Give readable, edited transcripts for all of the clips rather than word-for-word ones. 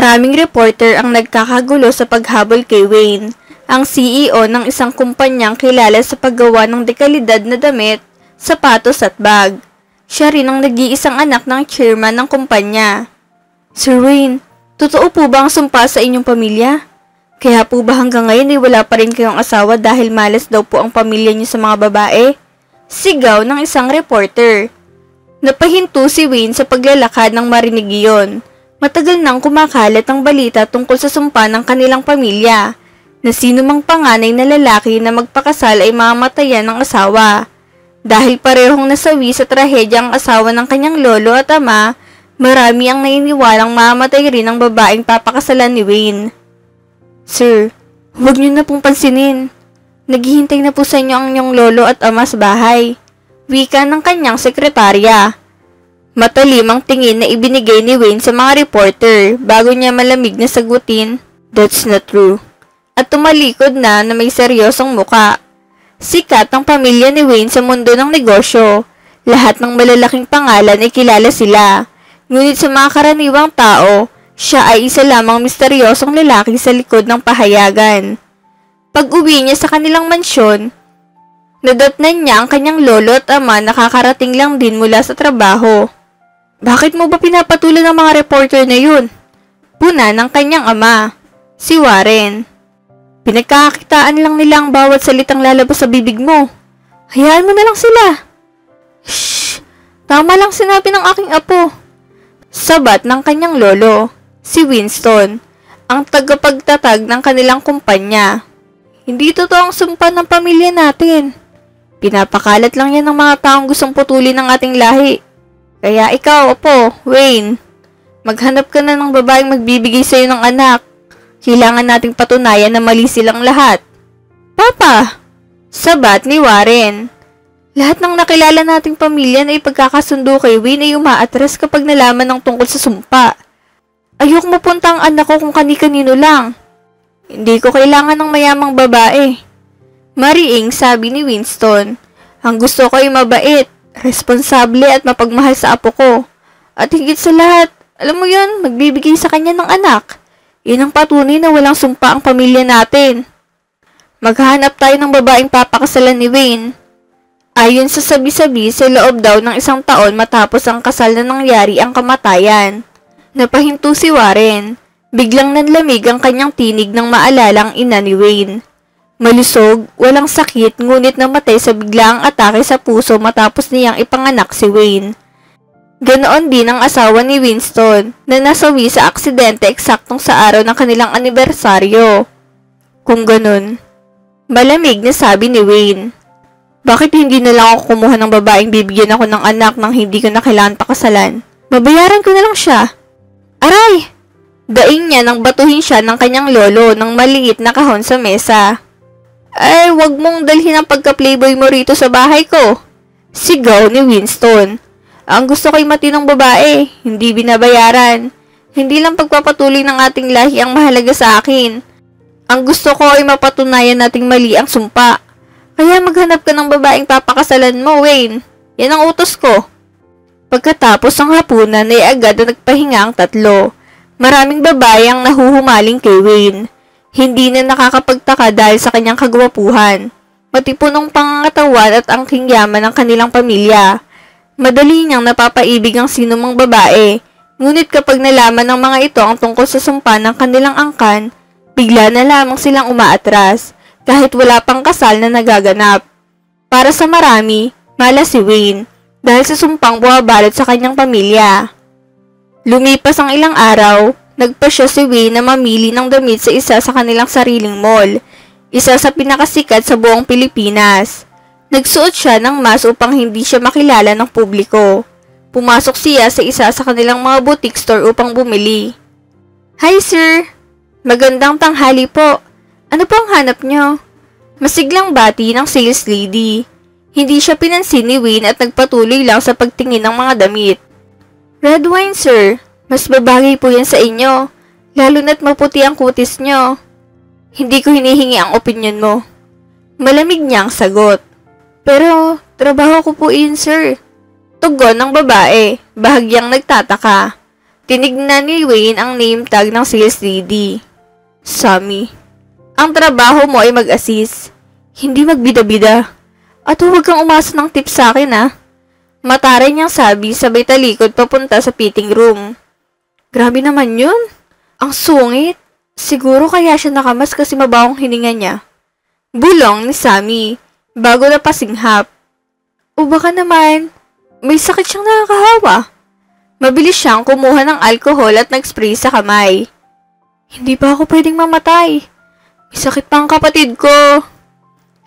Maraming reporter ang nagkakagulo sa paghabol kay Wayne, ang CEO ng isang kumpanyang kilala sa paggawa ng dekalidad na damit, sapatos at bag. Siya rin ang nag-iisang anak ng chairman ng kumpanya. Sir Wayne, totoo po ba ang sumpa sa inyong pamilya? Kaya po ba hanggang ngayon ay wala pa rin kayong asawa dahil malas daw po ang pamilya niyo sa mga babae? Sigaw ng isang reporter. Napahinto si Wayne sa paglalakad ng marinig iyon. Matagal nang kumakalat ang balita tungkol sa sumpa ng kanilang pamilya, na sino mang panganay na lalaki na magpakasal ay mamatayan ng asawa. Dahil parehong nasawi sa trahedya ang asawa ng kanyang lolo at ama, marami ang naniniwalang mamatay rin ang babaeng papakasalan ni Wayne. Sir, huwag niyo na pong pansinin. Naghihintay na po sa inyo ang inyong lolo at ama sa bahay. Wika ng kanyang sekretarya. Matalim ang tingin na ibinigay ni Wayne sa mga reporter bago niya malamig na sagutin, "That's not true." At tumalikod na may seryosong muka. Sikat ang pamilya ni Wayne sa mundo ng negosyo. Lahat ng malalaking pangalan ay kilala sila. Ngunit sa mga karaniwang tao, siya ay isa lamang misteryosong lalaki sa likod ng pahayagan. Pag-uwi niya sa kanilang mansyon, nadatnan niya ang kanyang lolo at ama na kakarating lang din mula sa trabaho. Bakit mo ba pinapatulan ng mga reporter na yun? Puna ng kanyang ama, si Warren. Pinagkakakitaan lang nila ang bawat salitang lalabas sa bibig mo. Hayaan mo na lang sila. Shh! Tama lang sinabi ng aking apo. Sabat ng kanyang lolo, si Winston, ang tagapagtatag ng kanilang kumpanya. Hindi totoo ang sumpa ng pamilya natin. Pinapakalat lang yan ng mga taong gustong putulin ng ating lahi. Kaya ikaw, apo, Wayne, maghanap ka na ng babaeng magbibigay sa'yo ng anak. Kailangan nating patunayan na mali silang lahat. Papa! Sabat ni Warren. Lahat ng nakilala nating pamilya na ipagkakasundo kay Wayne ay umaatras kapag nalaman ng tungkol sa sumpa. Ayok mapunta ang anak ko kung kani-kanino lang. Hindi ko kailangan ng mayamang babae. Mariing sabi ni Winston. Ang gusto ko ay mabait, responsable at mapagmahal sa apo ko. At higit sa lahat, alam mo yun, magbibigay sa kanya ng anak. Yun ang patunay na walang sumpa ang pamilya natin. Maghahanap tayo ng babaeng papakasalan ni Wayne. Ayon sa sabi-sabi, sa loob daw ng 1 taon matapos ang kasal na nangyari ang kamatayan. Napahinto si Warren. Biglang nanlamig ang kanyang tinig nang maalalang ina ni Wayne. Malusog, walang sakit, ngunit namatay sa biglaang atake sa puso matapos niyang ipanganak si Wayne. Ganoon din ang asawa ni Winston na nasawi sa aksidente eksaktong sa araw ng kanilang anibersaryo. Kung ganun, malamig na sabi ni Wayne. Bakit hindi na lang ako kumuha ng babaeng bibigyan ako ng anak nang hindi ko na kailangan pakasalan? Babayaran ko na lang siya. Aray! Daing niya nang batuhin siya ng kanyang lolo ng maliit na kahon sa mesa. Ay, wag mong dalhin ang pagka-playboy mo rito sa bahay ko. Sigaw ni Winston. Ang gusto ko'y matinong babae, hindi binabayaran. Hindi lang pagpapatuloy ng ating lahi ang mahalaga sa akin. Ang gusto ko ay mapatunayan nating mali ang sumpa. Kaya maghanap ka ng babaeng papakasalan mo, Wayne. Yan ang utos ko. Pagkatapos ng hapunan ay agad na nagpahinga ang tatlo. Maraming babae ang nahuhumaling kay Wayne. Hindi na nakakapagtaka dahil sa kanyang kagwapuhan, matipunong pangangatawan at angking yaman ng kanilang pamilya. Madali niyang napapaibig ang sinumang babae, ngunit kapag nalaman ng mga ito ang tungkol sa sumpa ng kanilang angkan, bigla na lamang silang umaatras, kahit wala pang kasal na nagaganap. Para sa marami, malas si Wayne, dahil sa sumpang bumabalot sa kanyang pamilya. Lumipas ang ilang araw, nagpasya si Wayne na mamili ng damit sa isa sa kanilang sariling mall, isa sa pinakasikat sa buong Pilipinas. Nagsuot siya ng mask upang hindi siya makilala ng publiko. Pumasok siya sa isa sa kanilang mga boutique store upang bumili. Hi sir! Magandang tanghali po. Ano po ang hanap nyo? Masiglang bati ng sales lady. Hindi siya pinansin ni Wayne at nagpatuloy lang sa pagtingin ng mga damit. Red wine sir. Mas babagay po yan sa inyo, lalo na't maputi ang kutis nyo. Hindi ko hinihingi ang opinyon mo. Malamig niyang sagot. Pero, trabaho ko po yun, sir. Tugon ng babae, bahagyang nagtataka. Tinignan ni Wayne ang name tag ng sales lady. Sammy, ang trabaho mo ay mag-assist, hindi magbida-bida. At huwag kang umasa ng tip sa akin ha. Mataray niyang sabi sabay talikod papunta sa fitting room. Grabe naman yun. Ang sungit. Siguro kaya siya nakamas kasi mabawang hininga niya. Bulong ni Sammy bago na pasinghap. O baka naman, may sakit siyang nakakahawa. Mabilis siyang kumuha ng alcohol at nag-spray sa kamay. Hindi pa ako pwedeng mamatay. May sakit pa ang kapatid ko.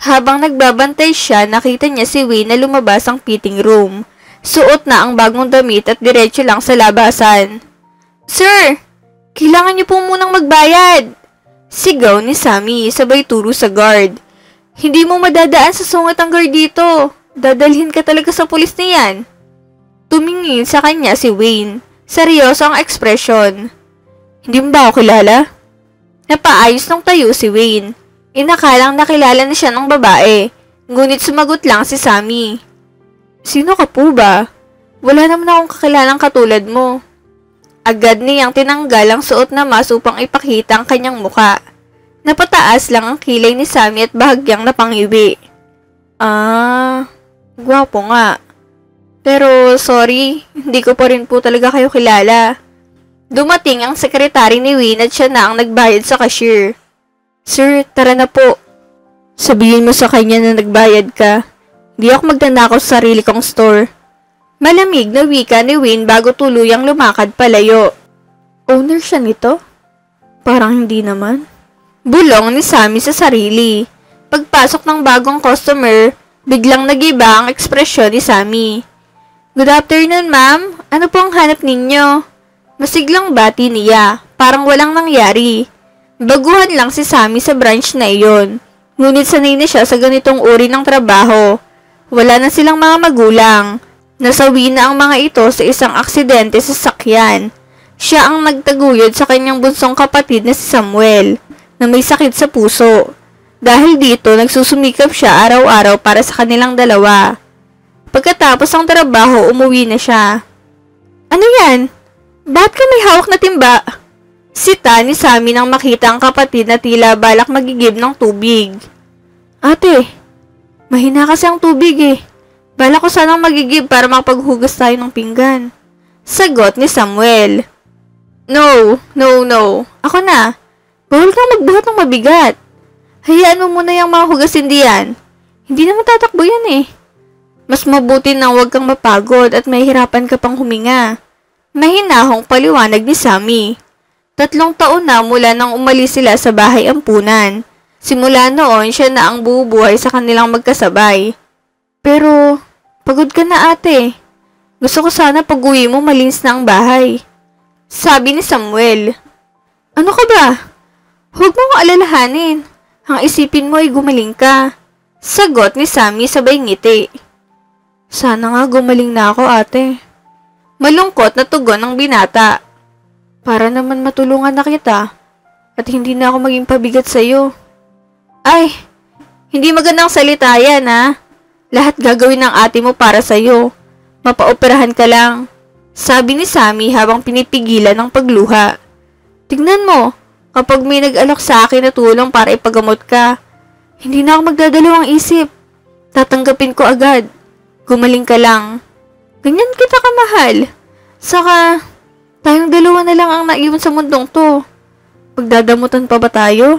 Habang nagbabantay siya, nakita niya si Wayne na lumabas ang fitting room. Suot na ang bagong damit at diretso lang sa labasan. Sir, kailangan niyo po munang magbayad. Sigaw ni Sammy sabay turo sa guard. Hindi mo madadaan sa sungat ang guard dito. Dadalhin ka talaga sa pulis niyan. Tumingin sa kanya si Wayne. Seryoso ang ekspresyon. Hindi mo ba ako kilala? Napaayos ng tayo si Wayne. Inakalang nakilala na siya ng babae. Ngunit sumagot lang si Sammy. Sino ka po ba? Wala naman akong kakilalang katulad mo. Agad niyang tinanggal ang suot na mask upang ipakita ang kanyang muka. Napataas lang ang kilay ni Sammy at bahagyang napangiwi. Gwapo nga. Pero sorry, hindi ko pa rin po talaga kayo kilala. Dumating ang sekretary ni Wayne at siya na ang nagbayad sa cashier. Sir, tara na po. Sabihin mo sa kanya na nagbayad ka. Di ako magnanakaw sa sarili kong store. Malamig na wika ni Wayne bago tuluyang lumakad palayo. Owner siya nito? Parang hindi naman. Bulong ni Sammy sa sarili. Pagpasok ng bagong customer, biglang nagiba ang ekspresyon ni Sammy. Good afternoon, ma'am. Ano po ang hanap ninyo? Masiglang bati niya, parang walang nangyari. Baguhan lang si Sammy sa branch na iyon. Ngunit sanay na siya sa ganitong uri ng trabaho. Wala na silang mga magulang. Nasawi na ang mga ito sa isang aksidente sa sakyan. Siya ang nagtaguyod sa kanyang bunsong kapatid na si Samuel, na may sakit sa puso. Dahil dito, nagsusumikap siya araw-araw para sa kanilang dalawa. Pagkatapos ng trabaho, umuwi na siya. Ano yan? Bakit ka may hawak na timba? Sita ni Sammy nang makita ang kapatid na tila balak magigib ng tubig. Ate, mahina kasi ang tubig eh. Balak ko sanang magigib para makapaghugas tayo ng pinggan. Sagot ni Samuel. No. Ako na. Bawal kang magbuhat ng mabigat. Hayaan mo muna yung mga hugasin diyan. Hindi naman tatakbo yan eh. Mas mabuti nang huwag kang mapagod at mahihirapan ka pang huminga. Mahinahong paliwanag ni Sammy. 3 taon na mula nang umalis sila sa bahay ampunan. Simula noon, siya na ang bubuhay sa kanilang magkasabay. Pero, pagod ka na ate. Gusto ko sana pag-uwi mo malinis na ang bahay. Sabi ni Samuel. Ano ka ba? Huwag mo ko alalahanin. Ang isipin mo ay gumaling ka. Sagot ni Sammy sabay ngiti. Sana nga gumaling na ako ate. Malungkot na tugon ng binata. Para naman matulungan na kita at hindi na ako maging pabigat sa'yo. Ay, hindi magandang salita yan ha. Lahat gagawin ng ate mo para sa'yo. Mapaoperahan ka lang. Sabi ni Sammy habang pinipigilan ng pagluha. Tignan mo, kapag may nag-alok sa akin na tulong para ipagamot ka, hindi na ako magdadalawang isip. Tatanggapin ko agad. Gumaling ka lang. Ganyan kita kamahal. Saka, tayong dalawa na lang ang naiwan sa mundong to. Magdadamutan pa ba tayo?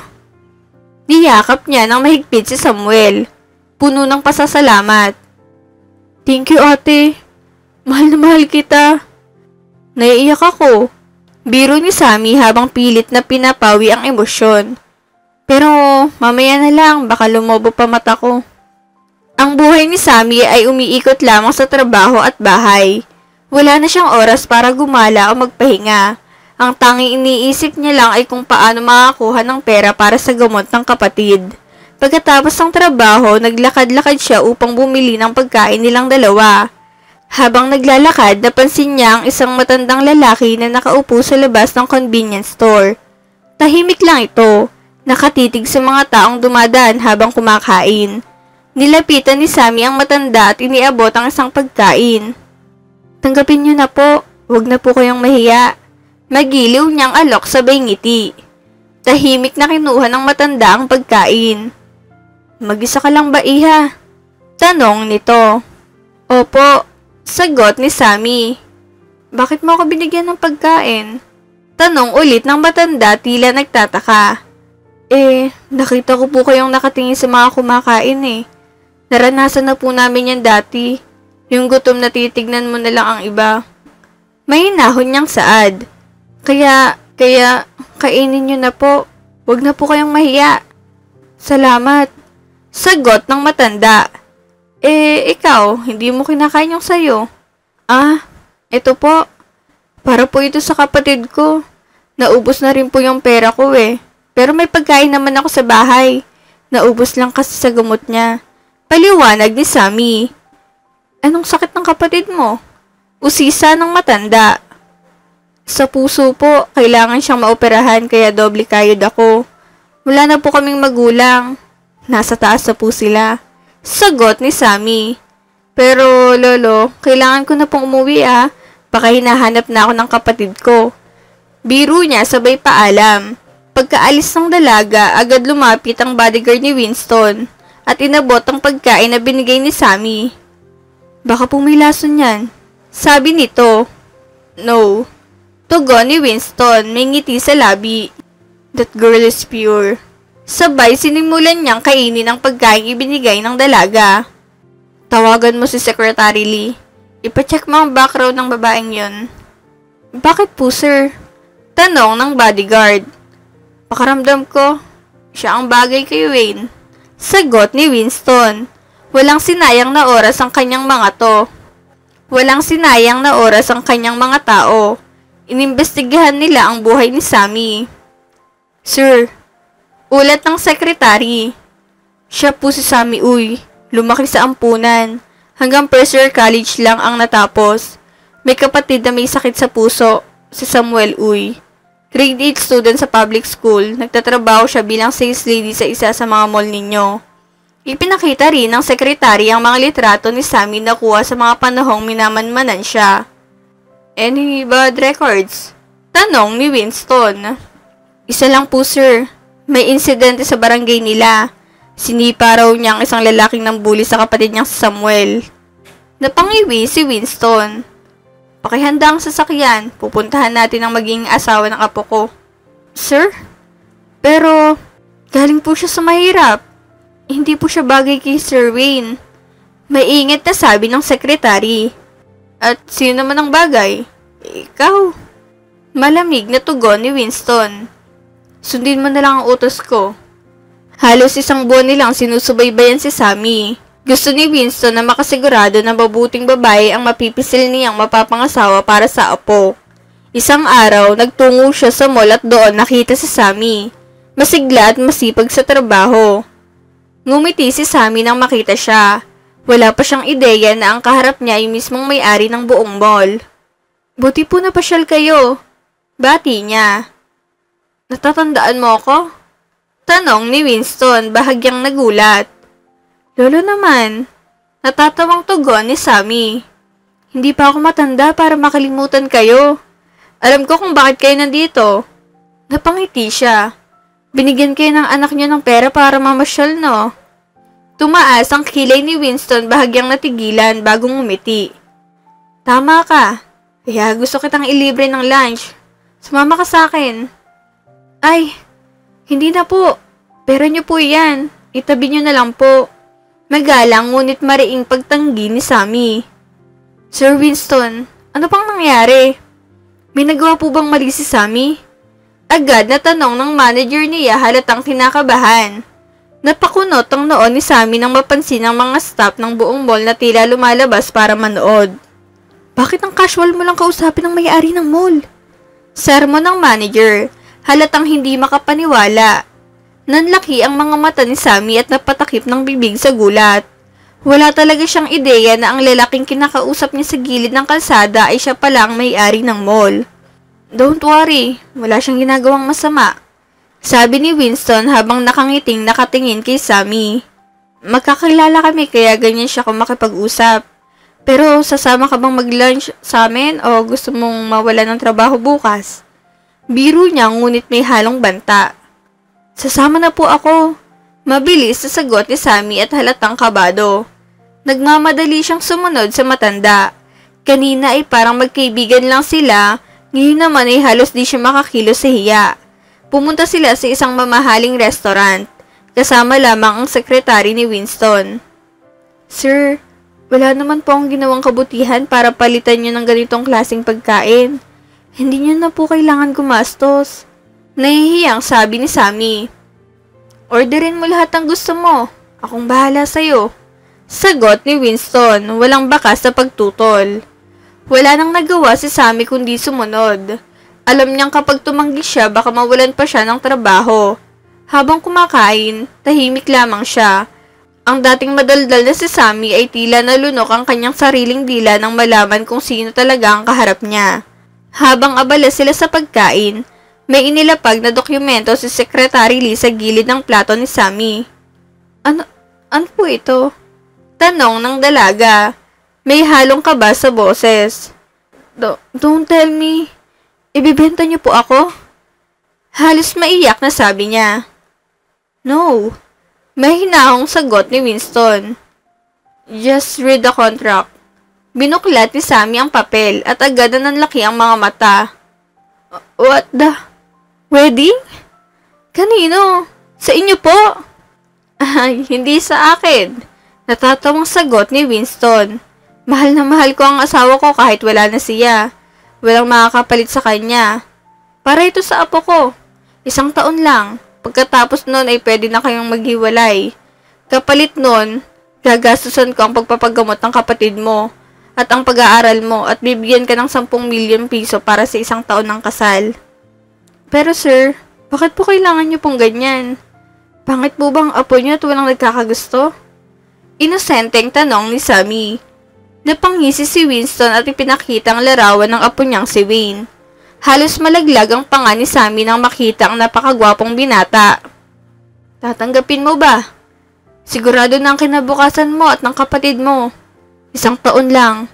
Niyakap niya ng mahigpit si Samuel. Puno ng pasasalamat. Thank you ate. Mahal na mahal kita. Naiiyak ako. Biro ni Sammy habang pilit na pinapawi ang emosyon. Pero mamaya na lang, baka lumobo pa mata ko. Ang buhay ni Sammy ay umiikot lamang sa trabaho at bahay. Wala na siyang oras para gumala o magpahinga. Ang tanging iniisip niya lang ay kung paano makakuha ng pera para sa gamot ng kapatid. Pagkatapos ng trabaho, naglakad-lakad siya upang bumili ng pagkain nilang dalawa. Habang naglalakad, napansin niya ang isang matandang lalaki na nakaupo sa labas ng convenience store. Tahimik lang ito, nakatitig sa mga taong dumadaan habang kumakain. Nilapitan ni Sammy ang matanda at iniabot ang isang pagkain. Tanggapin niyo na po, huwag na po kayong mahiya. Magiliw niyang alok sabay ngiti. Tahimik na kinuha ng matanda ang pagkain. Mag-isa ka lang ba, iha? Tanong nito. Opo, sagot ni Sammy. Bakit mo ako binigyan ng pagkain? Tanong ulit ng matanda tila nagtataka. Nakita ko po kayong nakatingin sa mga kumakain Naranasan na po namin yan dati. Yung gutom na titignan mo na lang ang iba. May hinahon niyang saad. Kaya, kainin niyo na po. Huwag na po kayong mahiya. Salamat. Sagot ng matanda. Ikaw, hindi mo kinakain yung sayo. Ito po. Para po ito sa kapatid ko. Naubos na rin po yung pera ko Pero may pagkain naman ako sa bahay. Naubos lang kasi sa gamot niya. Paliwanag ni Sammy. Anong sakit ng kapatid mo? Usisa ng matanda. Sa puso po, kailangan siyang maoperahan kaya doble kayod ako. Wala na po kaming magulang. Nasa taas na po sila. Sagot ni Sammy. Pero, lolo, kailangan ko na pong umuwi Baka hinahanap na ako ng kapatid ko. Biro niya sabay paalam. Pagkaalis ng dalaga, agad lumapit ang bodyguard ni Winston at inabot ang pagkain na binigay ni Sammy. Baka po may lason yan. Sabi nito. No. Tugon ni Winston, may ngiti sa labi. That girl is pure. Sabay sinimulan niyang kainin ang pagkain ibinigay ng dalaga. Tawagan mo si Secretary Lee. Ipacheck mo ang background ng babaeng yon. Bakit po, sir? Tanong ng bodyguard. Pakaramdam ko, siya ang bagay kay Wayne. Sagot ni Winston. Walang sinayang na oras ang kanyang mga tao. Inimbestigahan nila ang buhay ni Sammy. Sir, ulat ng sekretary. Siya po si Sammy Uy. Lumaki sa ampunan. Hanggang first year college lang ang natapos. May kapatid na may sakit sa puso, si Samuel Uy. Grade 8 student sa public school, nagtatrabaho siya bilang sales lady sa isa sa mga mall ninyo. Ipinakita rin ng sekretary ang mga litrato ni Sammy na kuha sa mga panahong minamanmanan siya. Any bad records? Tanong ni Winston. Isa lang po, sir. May insidente sa barangay nila. Sinipa raw niya ang isang lalaking nambuli sa kapatid niyang si Samuel. Napangiwi si Winston. Pakihanda ang sasakyan. Pupuntahan natin ang magiging asawa ng apo ko. Sir? Pero, galing po siya sa mahirap. Hindi po siya bagay kay Sir Wayne. Maingat na sabi ng sekretary. At sino naman ang bagay? Ikaw. Malamig na tugon ni Winston. Sundin mo na lang ang utos ko. Halos isang buwan nilang sinusubaybayan si Sammy. Gusto ni Winston na makasigurado na mabuting babae ang mapipisil niyang mapapangasawa para sa apo. Isang araw, nagtungo siya sa mall at doon nakita si Sammy. Masigla at masipag sa trabaho. Ngumiti si Sammy nang makita siya. Wala pa siyang ideya na ang kaharap niya ay mismong may-ari ng buong mall. Buti po napasyal kayo. Bati niya. Natatandaan mo ako? Tanong ni Winston, bahagyang nagulat. Lolo naman, natatawang tugon ni Sammy. Hindi pa ako matanda para makalimutan kayo. Alam ko kung bakit kayo nandito. Napangiti siya. Binigyan kayo ng anak niyo ng pera para mamasyal, no? Tumaas ang kilay ni Winston bahagyang natigilan bagong umiti. Tama ka. Kaya gusto kitang ilibre ng lunch. Sumama ka sa akin. Ay, hindi na po. Pera niyo po yan. Itabi niyo na lang po. Magalang ngunit mariing pagtanggi ni Sammy. Sir Winston, ano pang nangyari? May nagawa po bang mali si Sammy? Agad na tanong ng manager niya halatang kinakabahan. Napakunot ang noon ni Sammy nang mapansin ang mga staff ng buong mall na tila lumalabas para manood. Bakit ang casual mo lang kausapin ang may-ari ng mall? Sermon ng manager, halatang hindi makapaniwala. Nanlaki ang mga mata ni Sammy at napatakip ng bibig sa gulat. Wala talaga siyang ideya na ang lalaking kinakausap niya sa gilid ng kalsada ay siya pala ang may-ari ng mall. Don't worry, wala siyang ginagawang masama. Sabi ni Winston habang nakangiting nakatingin kay Sammy. Magkakilala kami kaya ganyan siya kung makipag-usap. Pero sasama ka bang mag-lunch sa amin o gusto mong mawala ng trabaho bukas? Biro niya ngunit may halong banta. Sasama na po ako. Mabilis sa sagot ni Sammy at halatang kabado. Nagmamadali siyang sumunod sa matanda. Kanina ay parang magkaibigan lang sila, ngayon naman ay halos di siya makakilos sa hiya. Pumunta sila sa isang mamahaling restaurant, kasama lamang ang sekretary ni Winston. Sir, wala naman po akong ginawang kabutihan para palitan niyo ng ganitong klaseng pagkain. Hindi niyo na po kailangan gumastos. Nahihiyang sabi ni Sammy. Orderin mo lahat ng gusto mo. Akong bahala sa'yo. Sagot ni Winston, walang bakas sa pagtutol. Wala nang nagawa si Sammy kundi sumunod. Alam niyang kapag tumanggi siya baka mawalan pa siya ng trabaho. Habang kumakain, tahimik lamang siya. Ang dating madaldal na si Sammy ay tila nalunok ang kanyang sariling dila nang malaman kung sino talaga ang kaharap niya. Habang abala sila sa pagkain, may inilapag na dokumento si Secretary Lee sa gilid ng plato ni Sammy. Ano po ito? Tanong ng dalaga. May halong kaba sa boses. Don't tell me. Ibibenta niyo po ako? Halos maiyak na sabi niya. No. Mahinahong sagot ni Winston. Just read the contract. Binuklat ni Sammy ang papel at agad na nanlaki ang mga mata. What the? Wedding? Kanino? Sa inyo po? Ay, hindi sa akin. Natatawang sagot ni Winston. Mahal na mahal ko ang asawa ko kahit wala na siya. Walang makakapalit sa kanya. Para ito sa apo ko. 1 taon lang. Pagkatapos nun ay pwede na kayong maghiwalay. Kapalit nun, gagastusan ko ang pagpapagamot ng kapatid mo at ang pag-aaral mo at bibigyan ka ng 10 milyon piso para sa 1 taon ng kasal. Pero sir, bakit po kailangan niyo pong ganyan? Pangit po bang apo niyo at walang nagkakagusto? Inosenteng tanong ni Sammy. Napangisi si Winston at ipinakita ang larawan ng apo niyang si Wayne. Halos malaglag ang panga ni Sammy nang makita ang napakagwapong binata. Tatanggapin mo ba? Sigurado na ang kinabukasan mo at ng kapatid mo. 1 taon lang.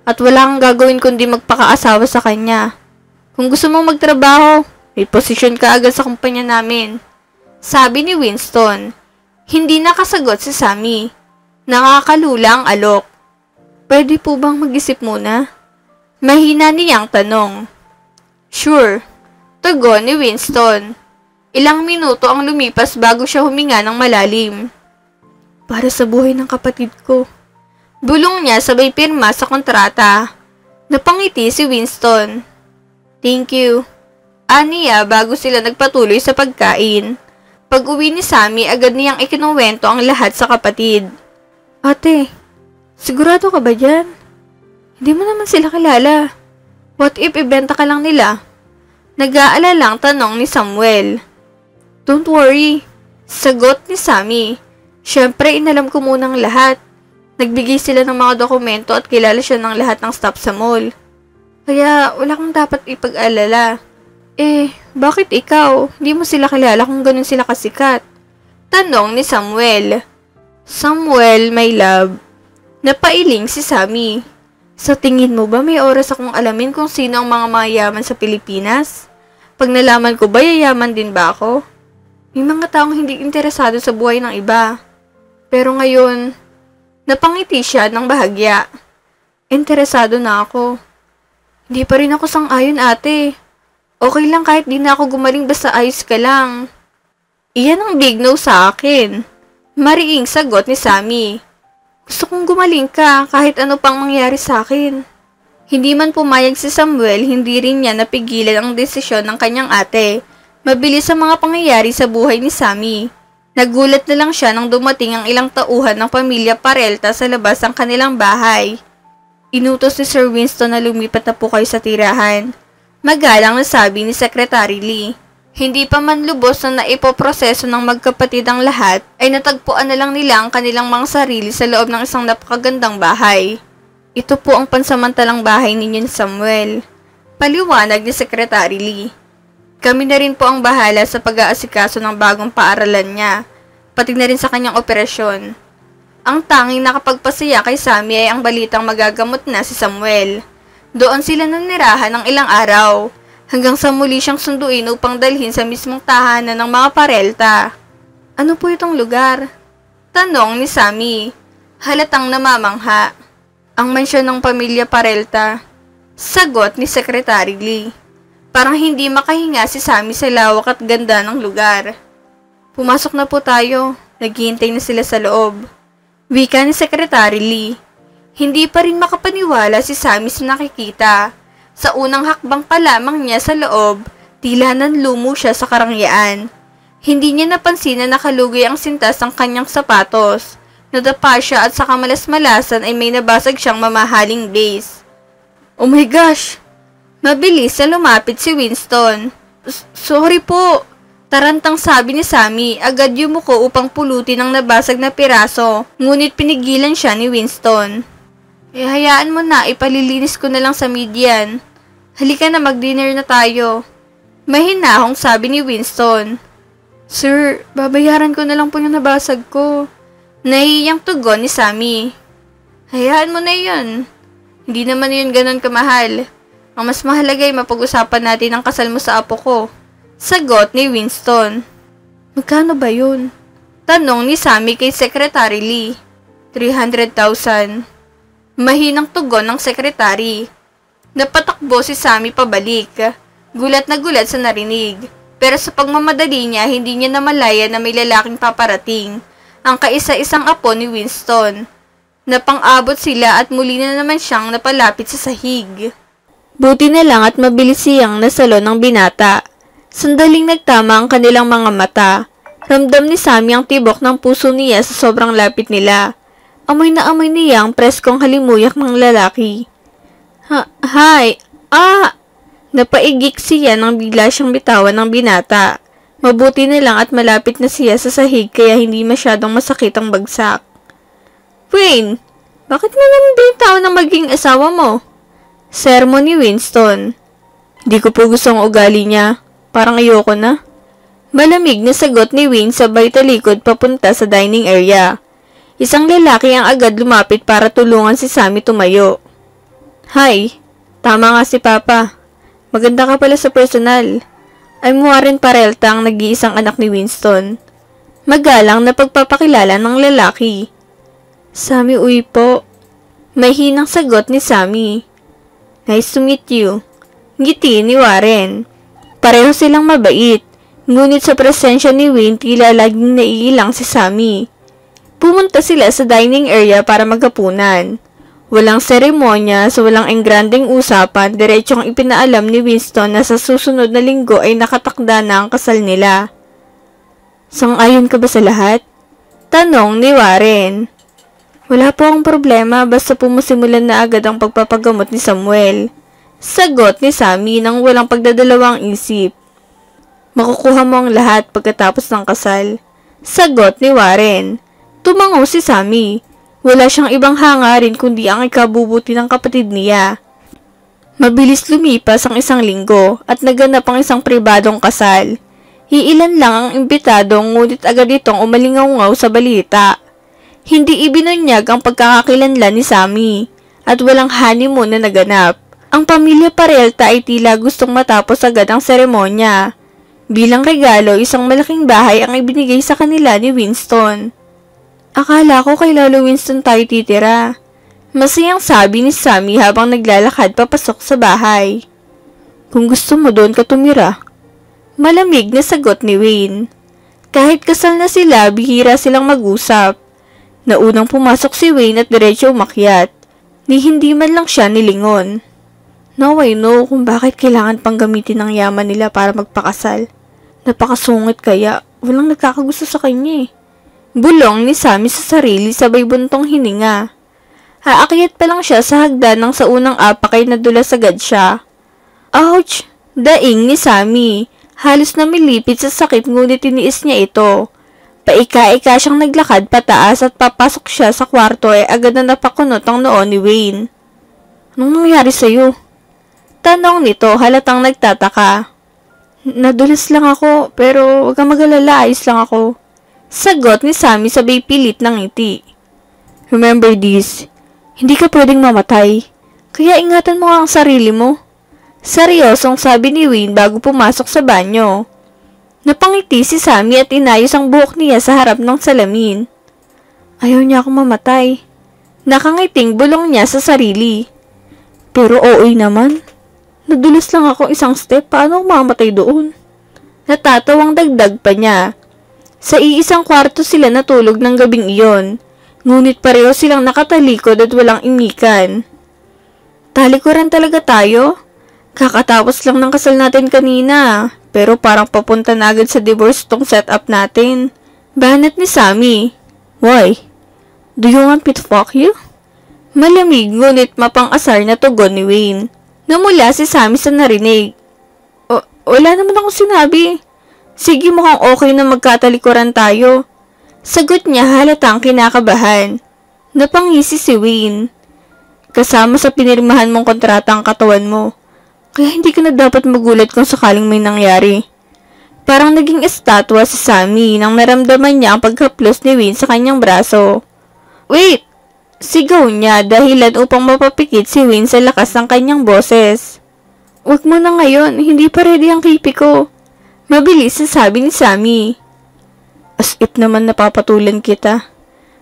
At wala kang gagawin kundi magpakaasawa sa kanya. Kung gusto mong magtrabaho, may posisyon ka agad sa kumpanya namin. Sabi ni Winston. Hindi nakasagot si Sammy. Nakakalula ang alok. Pwede po bang mag-isip muna? Mahina niyang tanong. Sure. Tugon ni Winston. Ilang minuto ang lumipas bago siya huminga ng malalim. Para sa buhay ng kapatid ko. Bulong niya sabay pirma sa kontrata. Napangiti si Winston. Thank you. Aniya bago sila nagpatuloy sa pagkain. Pag-uwi ni Sammy, agad niyang ikinuwento ang lahat sa kapatid. Ate, sigurado ka ba dyan? Hindi mo naman sila kilala. What if ibenta ka lang nila? Nag-aalalang tanong ni Samuel. Don't worry. Sagot ni Sammy. Siyempre, inalam ko munang lahat. Nagbigay sila ng mga dokumento at kilala siya ng lahat ng staff sa mall. Kaya wala kang dapat ipag-alala. Bakit ikaw? Hindi mo sila kilala kung ganun sila kasikat? Tanong ni Samuel. Samuel, my love. Napailing si Sammy. Sa tingin mo ba may oras akong alamin kung sino ang mga mayayaman sa Pilipinas? Pag nalaman ko ba, yayaman din ba ako? May mga taong hindi interesado sa buhay ng iba. Pero ngayon, napangiti siya ng bahagya. Interesado na ako. Hindi pa rin ako sang-ayon, ate. Okay lang kahit di na ako gumaling basta ayos ka lang. Iyan ang big no sa akin. Mariing sagot ni Sammy. Gusto kong gumaling ka kahit ano pang mangyari sa akin. Hindi man pumayag si Samuel, hindi rin niya napigilan ang desisyon ng kanyang ate. Mabilis ang mga pangyayari sa buhay ni Sammy. Nagulat na lang siya nang dumating ang ilang tauhan ng pamilya Parelta sa labas ng kanilang bahay. Inutos ni Sir Winston na lumipat na po kayo sa tirahan. Magalang na sabi ni Secretary Lee. Hindi pa man lubos na naipoproseso ng magkapatid ang lahat, ay natagpuan na lang nila ang kanilang mga sarili sa loob ng isang napakagandang bahay. Ito po ang pansamantalang bahay ninyo ni Samuel. Paliwanag ni Secretary Lee. Kami na rin po ang bahala sa pag-aasikaso ng bagong paaralan niya, pati na rin sa kanyang operasyon. Ang tanging nakapagpasaya kay Sammy ay ang balitang magagamot na si Samuel. Doon sila nanirahan ng ilang araw, hanggang sa muli siyang sunduin upang dalhin sa mismong tahanan ng mga Peralta. Ano po itong lugar? Tanong ni Sammy, halatang namamangha. Ang mansyon ng pamilya Peralta. Sagot ni Secretary Lee. Parang hindi makahinga si Sammy sa lawak at ganda ng lugar. Pumasok na po tayo. Naghihintay na sila sa loob. Wika ni Secretary Lee. Hindi pa rin makapaniwala si Sammy sa nakikita. Sa unang hakbang pa lamang niya sa loob, tila nanlumo siya sa karangyaan. Hindi niya napansin na nakalugay ang sintas ng kanyang sapatos. Nadapa siya at sa kamalas-malasan ay may nabasag siyang mamahaling vase. Oh my gosh! Mabilis na lumapit si Winston. Sorry po! Tarantang sabi ni Sammy, agad yumuko upang pulutin ang nabasag na piraso, ngunit pinigilan siya ni Winston. Hayaan mo na, ipalilinis ko na lang sa median. Halika na, mag-dinner na tayo. Mahinahong sabi ni Winston. Sir, babayaran ko na lang po yung nabasag ko. Nahihiyang tugon ni Sammy. Hayaan mo na yun. Hindi naman yun ganon kamahal. Ang mas mahalaga ay mapag-usapan natin ang kasal mo sa apo ko. Sagot ni Winston. Magkano ba yun? Tanong ni Sammy kay Secretary Lee. 300,000. Mahinang tugon ng sekretary. Napatakbo si Sammy pabalik. Gulat na gulat sa narinig. Pero sa pagmamadali niya, hindi niya namalaya na may lalaking paparating. Ang kaisa-isang apo ni Winston. Napang-abot sila at muli na naman siyang napalapit sa sahig. Buti na lang at mabilis siyang nasalo ng binata. Sandaling nagtama ang kanilang mga mata. Ramdam ni Sammy ang tibok ng puso niya sa sobrang lapit nila. Amoy na amoy niya ang preskong halimuyak ng lalaki. Hi! Napaigik siya nang bigla siyang bitawan ng binata. Mabuti na lang at malapit na siya sa sahig kaya hindi masyadong masakit ang bagsak. Wayne, bakit mo naman binitawan ng maging asawa mo? Sermon ni Winston. Di ko po gusto ang ugali niya. Parang ayoko na. Malamig na sagot ni Wayne sabay talikod papunta sa dining area. Isang lalaki ang agad lumapit para tulungan si Sammy tumayo. Hi, tama nga si Papa. Maganda ka pala sa personal. I'm Warren Peralta, ang nag-iisang anak ni Winston. Magalang na pagpapakilala ng lalaki. Sammy, uy po. May hinang sagot ni Sammy. Nice to meet you. Ngiti ni Warren. Pareho silang mabait, ngunit sa presensya ni Wayne tila laging naiilang si Sammy. Pumunta sila sa dining area para maghapunan. Walang seremonya, so walang engrandeng usapan, diretsong ipinaalam ni Winston na sa susunod na linggo ay nakatakda na ang kasal nila. Sang-ayon ka ba sa lahat? Tanong ni Warren. Wala po akong problema basta pumusimulan na agad ang pagpapagamot ni Samuel. Sagot ni Sammy nang walang pagdadalawang isip. Makukuha mo ang lahat pagkatapos ng kasal. Sagot ni Warren. Tumango si Sammy. Wala siyang ibang hangarin kundi ang ikabubuti ng kapatid niya. Mabilis lumipas ang isang linggo at naganap ang isang pribadong kasal. Iilan lang ang imbitado ngunit agad itong umalingaw-ngaw sa balita. Hindi ibinunyag ang pagkakakilanlan ni Sammy at walang honeymoon na naganap. Ang pamilya Peralta ay tila gustong matapos agad ang seremonya. Bilang regalo, isang malaking bahay ang ibinigay sa kanila ni Winston. Akala ko kay Lolo Winston tayo titira. Masayang sabi ni Sammy habang naglalakad papasok sa bahay. Kung gusto mo doon ka tumira. Malamig na sagot ni Wayne. Kahit kasal na sila, bihira silang mag-usap. Naunang pumasok si Wayne at diretso umakyat. Ni hindi man lang siya nilingon. Now I know kung bakit kailangan pang gamitin ang yaman nila para magpakasal. Napakasungit kaya, walang nagkakagusto sa kanya eh. Bulong ni Sammy sa sarili sabay buntong hininga. Aakyat pa lang siya sa hagdan nang sa unang apak ay nadulas agad siya. Ouch! Daing ni Sammy. Halos namilipit sa sakit ngunit tiniis niya ito. Paika-ika siyang naglakad pataas at papasok siya sa kwarto ay agad na napakunot ang noon ni Wayne. Anong nangyari sa'yo? Tanong nito halatang nagtataka. Nadulas lang ako pero huwag kang mag-alala, ayos lang ako. Sagot ni Sammy sabay pilit ng ngiti. Remember this, hindi ka pwedeng mamatay. Kaya ingatan mo ang sarili mo. Seryosong sabi ni Wayne bago pumasok sa banyo. Napangiti si Sammy at inayos ang buhok niya sa harap ng salamin. Ayaw niya akong mamatay. Nakangiting bulong niya sa sarili. Pero OA naman. Nadulas lang ako isang step, paano ako mamatay doon? Natatawang dagdag pa niya. Sa iisang kwarto sila natulog ng gabing iyon, ngunit pareho silang nakatalikod at walang imikan. Talikuran talaga tayo? Kakatapos lang ng kasal natin kanina, pero parang papunta na agad sa divorce tong setup natin. Banat ni Sammy. Why? Do you want me to fuck you? Malamig ngunit mapang-asar na tugon ni Wayne. Namula si Sammy sa narinig. Wala naman akong sinabi. Sige, mukhang okay na magkatalikuran tayo. Sagot niya halatang kinakabahan. Napangisi si Wayne. Kasama sa pinirmahan mong kontrata ang katawan mo. Kaya hindi ka na dapat magulat kung sakaling may nangyari. Parang naging estatwa si Sammy nang naramdaman niya ang pagkaplos ni Wayne sa kanyang braso. Wait! Sigaw niya dahilan upang mapapikit si Wayne sa lakas ng kanyang boses. Wag mo na ngayon, hindi pa ready ang kipi ko. Mabilis sabi ni Sammy. As if naman napapatulan kita.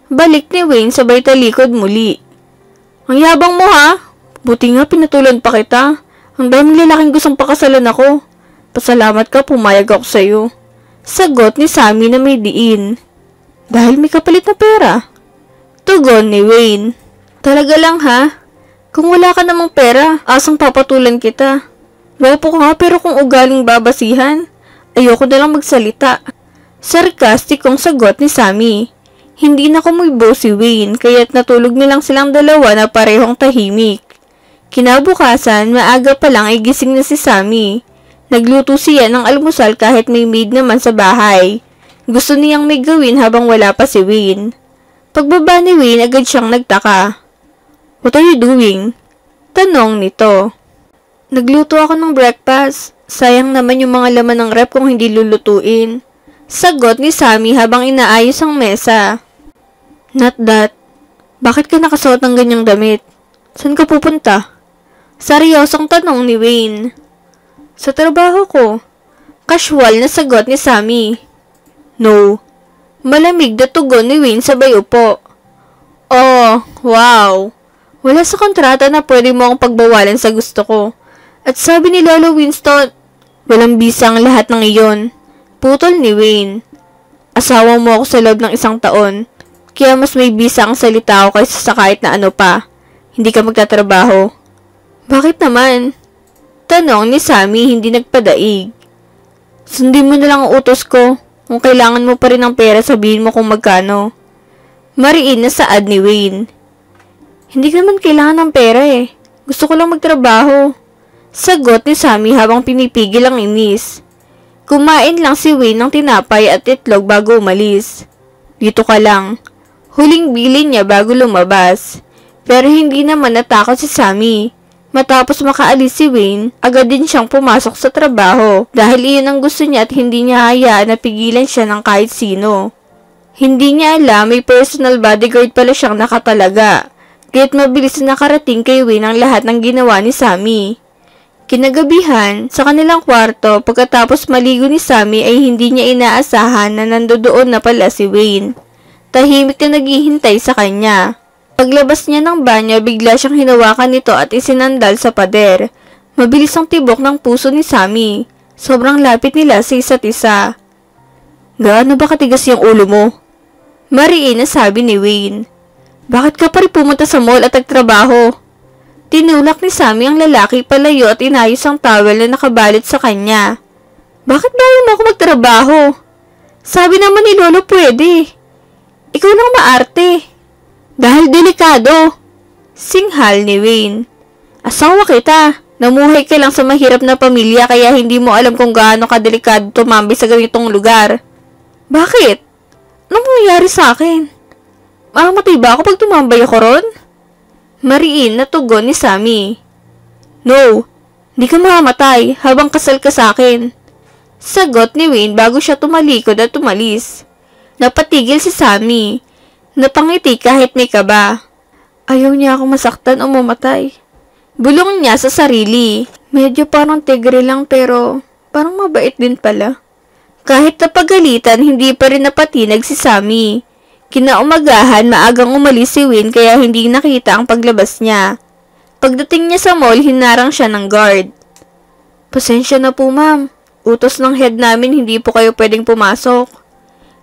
Balik ni Wayne sabay talikod muli. Ang yabang mo ha? Buti nga pinatulan pa kita. Ang daming lalaking gustong pakasalan ako. Pasalamat ka pumayag ako sa'yo. Sagot ni Sammy na may diin. Dahil may kapalit na pera. Tugon ni Wayne. Talaga lang ha? Kung wala ka namang pera, asang papatulan kita. Wapo ka nga pero kung ugaling babasihan, ayoko na lang magsalita. Sarkastikong sagot ni Sammy. Hindi na kumuibo si Wayne kaya't natulog nilang silang dalawa na parehong tahimik. Kinabukasan, maaga pa lang ay gising na si Sammy. Nagluto siya ng almusal kahit may maid naman sa bahay. Gusto niyang may gawin habang wala pa si Wayne. Pagbaba ni Wayne, agad siyang nagtaka. What are you doing? Tanong nito. Nagluto ako ng breakfast. Sayang naman yung mga laman ng ref kung hindi lulutuin. Sagot ni Sammy habang inaayos ang mesa. Not that. Bakit ka nakasuot ng ganyang damit? Saan ka pupunta? Seryosong tanong ni Wayne. Sa trabaho ko. Casual na sagot ni Sammy. No. Malamig na tugon ni Wayne sabay upo. Oh, wow. Wala sa kontrata na pwede mo akong pagbawalan sa gusto ko. At sabi ni Lolo Winston, walang bisa ang lahat ng iyon. Putol ni Wayne. Asawa mo ako sa loob ng 1 taon. Kaya mas may bisa ang salita ko kaysa sa kahit na ano pa. Hindi ka magtatrabaho. Bakit naman? Tanong ni Sammy hindi nagpadaig. Sundin mo na lang ang utos ko. Kung kailangan mo pa rin ng pera, sabihin mo kung magkano. Mariin na saad ni Wayne. Hindi ka naman kailangan ng pera eh. Gusto ko lang magtrabaho. Sagot ni Sammy habang pinipigil ang inis. Kumain lang si Wayne ng tinapay at itlog bago umalis. Dito ka lang. Huling bilin niya bago lumabas. Pero hindi naman natakot si Sammy. Matapos makaalis si Wayne, agad din siyang pumasok sa trabaho dahil iyon ang gusto niya at hindi niya hayaan na pigilan siya ng kahit sino. Hindi niya alam may personal bodyguard pala siyang nakatalaga, kaya't mabilis na nakarating kay Wayne ang lahat ng ginawa ni Sammy. Kinagabihan, sa kanilang kwarto, pagkatapos maligo ni Sammy ay hindi niya inaasahan na nandoon na pala si Wayne. Tahimik na naghihintay sa kanya. Paglabas niya ng banyo, bigla siyang hinawakan nito at isinandal sa pader. Mabilis ang tibok ng puso ni Sammy. Sobrang lapit nila sa isa't isa. Gaano ba katigas yung ulo mo? Mariin na sabi ni Wayne. Bakit ka pa rin pumunta sa mall at nagtrabaho? Tinulak ni Sammy ang lalaki palayo at inayos ang towel na nakabalot sa kanya. Bakit bawal mo ako magtrabaho? Sabi naman ni Lolo pwede. Ikaw lang maarte. Dahil delikado. Singhal ni Wayne. Asawa kita. Namuhay ka lang sa mahirap na pamilya kaya hindi mo alam kung gaano kadelikado tumambay sa ganitong lugar. Bakit? Anong nangyayari sa akin? Mamamatay ba ako pag tumambay ako ron? Mariin na tugon ni Sammy. No, hindi ka mamamatay habang kasal ka sa akin. Sagot ni Wayne bago siya tumalikod at tumalis. Napatigil si Sammy. Napangiti kahit may kaba. Ayaw niya akong masaktan o mamatay. Bulong niya sa sarili. Medyo parang tigre lang pero parang mabait din pala. Kahit napagalitan, hindi pa rin napatinag si Sammy. Kinaumagahan, maagang umalis si Wayne kaya hindi nakita ang paglabas niya. Pagdating niya sa mall, hinarang siya ng guard. Pasensya na po ma'am. Utos ng head namin hindi po kayo pwedeng pumasok.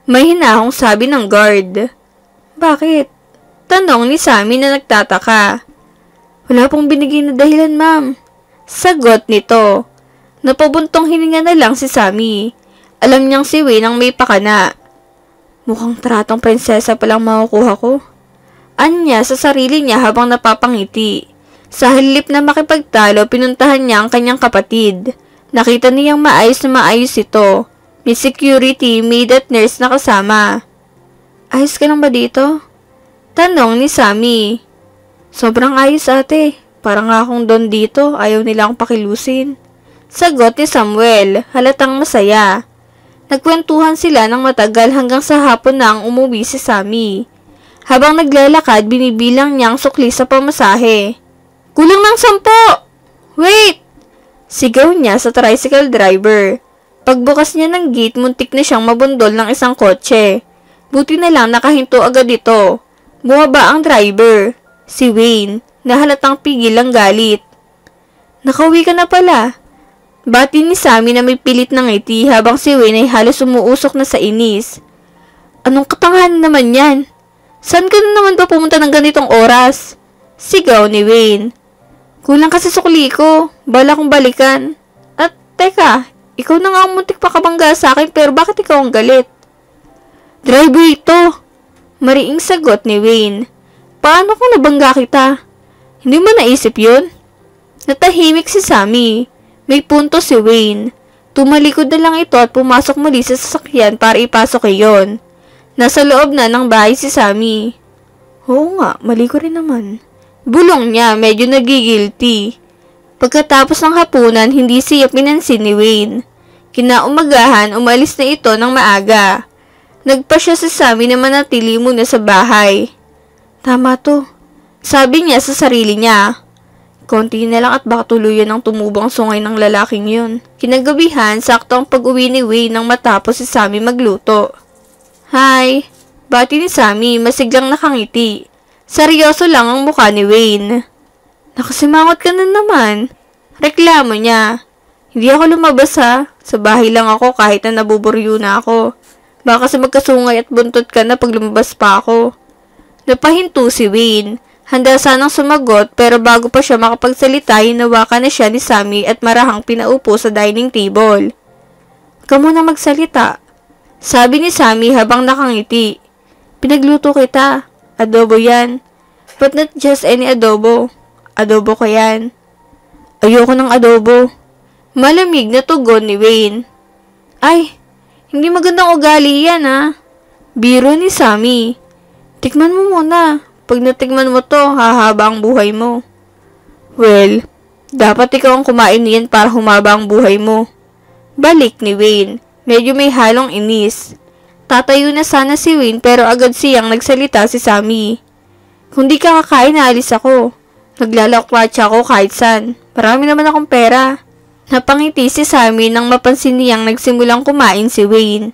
May hinahong sabi ng guard. Bakit? Tanong ni Sammy na nagtataka. Wala pong binigay na dahilan ma'am. Sagot nito. Napabuntong hininga na lang si Sammy. Alam niyang si Wayne ang may pakana. Mukhang tratong prinsesa palang makukuha ko. Anya sa sarili niya habang napapangiti. Sa halip na makipagtalo, pinuntahan niya ang kanyang kapatid. Nakita niyang maayos na maayos ito. May security, maid at nurse na kasama. Ayos ka lang ba dito? Tanong ni Sammy. Sobrang ayos ate. Parang akong don dito, ayaw nila akong pakilusin. Sagot ni Samuel, halatang masaya. Nagkwentuhan sila ng matagal hanggang sa hapon na ang umuwi si Sammy. Habang naglalakad, binibilang niya ang sukli sa pamasahe. Kulang ng 10! Wait! Sigaw niya sa tricycle driver. Pagbukas niya ng gate, muntik na siyang mabundol ng isang kotse. Buti na lang nakahinto agad ito. Bumaba ang driver, si Wayne, na halatang pigil ang galit. Nakauwi ka na pala. Bati ni Sammy na may pilit ng ngiti habang si Wayne ay halos umuusok na sa inis. Anong katangahan naman yan? Saan ka na naman ba pumunta ng ganitong oras? Sigaw ni Wayne. Kulang kasi sukli ko. Bala kong balikan. At teka, ikaw na nga ang muntik pa kabangga sa akin pero bakit ikaw ang galit? Driver ito. Mariing sagot ni Wayne. Paano kung nabangga kita? Hindi mo naisip yun? Natahimik si Sammy. May punto si Wayne. Tumalikod na lang ito at pumasok muli sa sasakyan para ipasok iyon. Nasa loob na ng bahay si Sammy. Oo nga, mali ko rin naman. Bulong niya, medyo nagigilty. Pagkatapos ng hapunan, hindi siya pinansin ni Wayne. Kinaumagahan, umalis na ito ng maaga. Nagpa siya si Sammy na manatili muna sa bahay. Tama to, sabi niya sa sarili niya. Konti na lang at baka tuluyan ang tumubang sungay ng lalaking yun. Kinagabihan, sakto ang pag-uwi ni Wayne nang matapos si Sammy magluto. Hi! Bati ni Sammy, masiglang nakangiti. Seryoso lang ang mukha ni Wayne. Nakasimangot ka na naman. Reklamo niya. Hindi ako lumabas ha. Sa bahay lang ako kahit na nabuburyo na ako. Baka kasi magkasungay at buntot ka na pag lumabas pa ako. Napahinto si Wayne. Handa sanang sumagot pero bago pa siya makapagsalita, hinawakan na siya ni Sammy at marahang pinaupo sa dining table. Huwag muna magsalita, sabi ni Sammy habang nakangiti. Pinagluto kita. Adobo yan. But not just any adobo. Adobo ko yan. Ayoko ng adobo. Malamig na tugon ni Wayne. Ay, hindi magandang ugali yan ha. Biro ni Sammy. Tikman mo muna. Pag natikman mo to, hahaba ang buhay mo. Well, dapat ikaw ang kumain niyan para humaba ang buhay mo. Balik ni Wayne. Medyo may halong inis. Tatayo na sana si Wayne pero agad siyang nagsalita si Sammy. Kung di ka kakain, naalis ako. Naglalakwatsa ako kahit saan. Marami naman akong pera. Napangiti si Sammy nang mapansin niyang nagsimulang kumain si Wayne.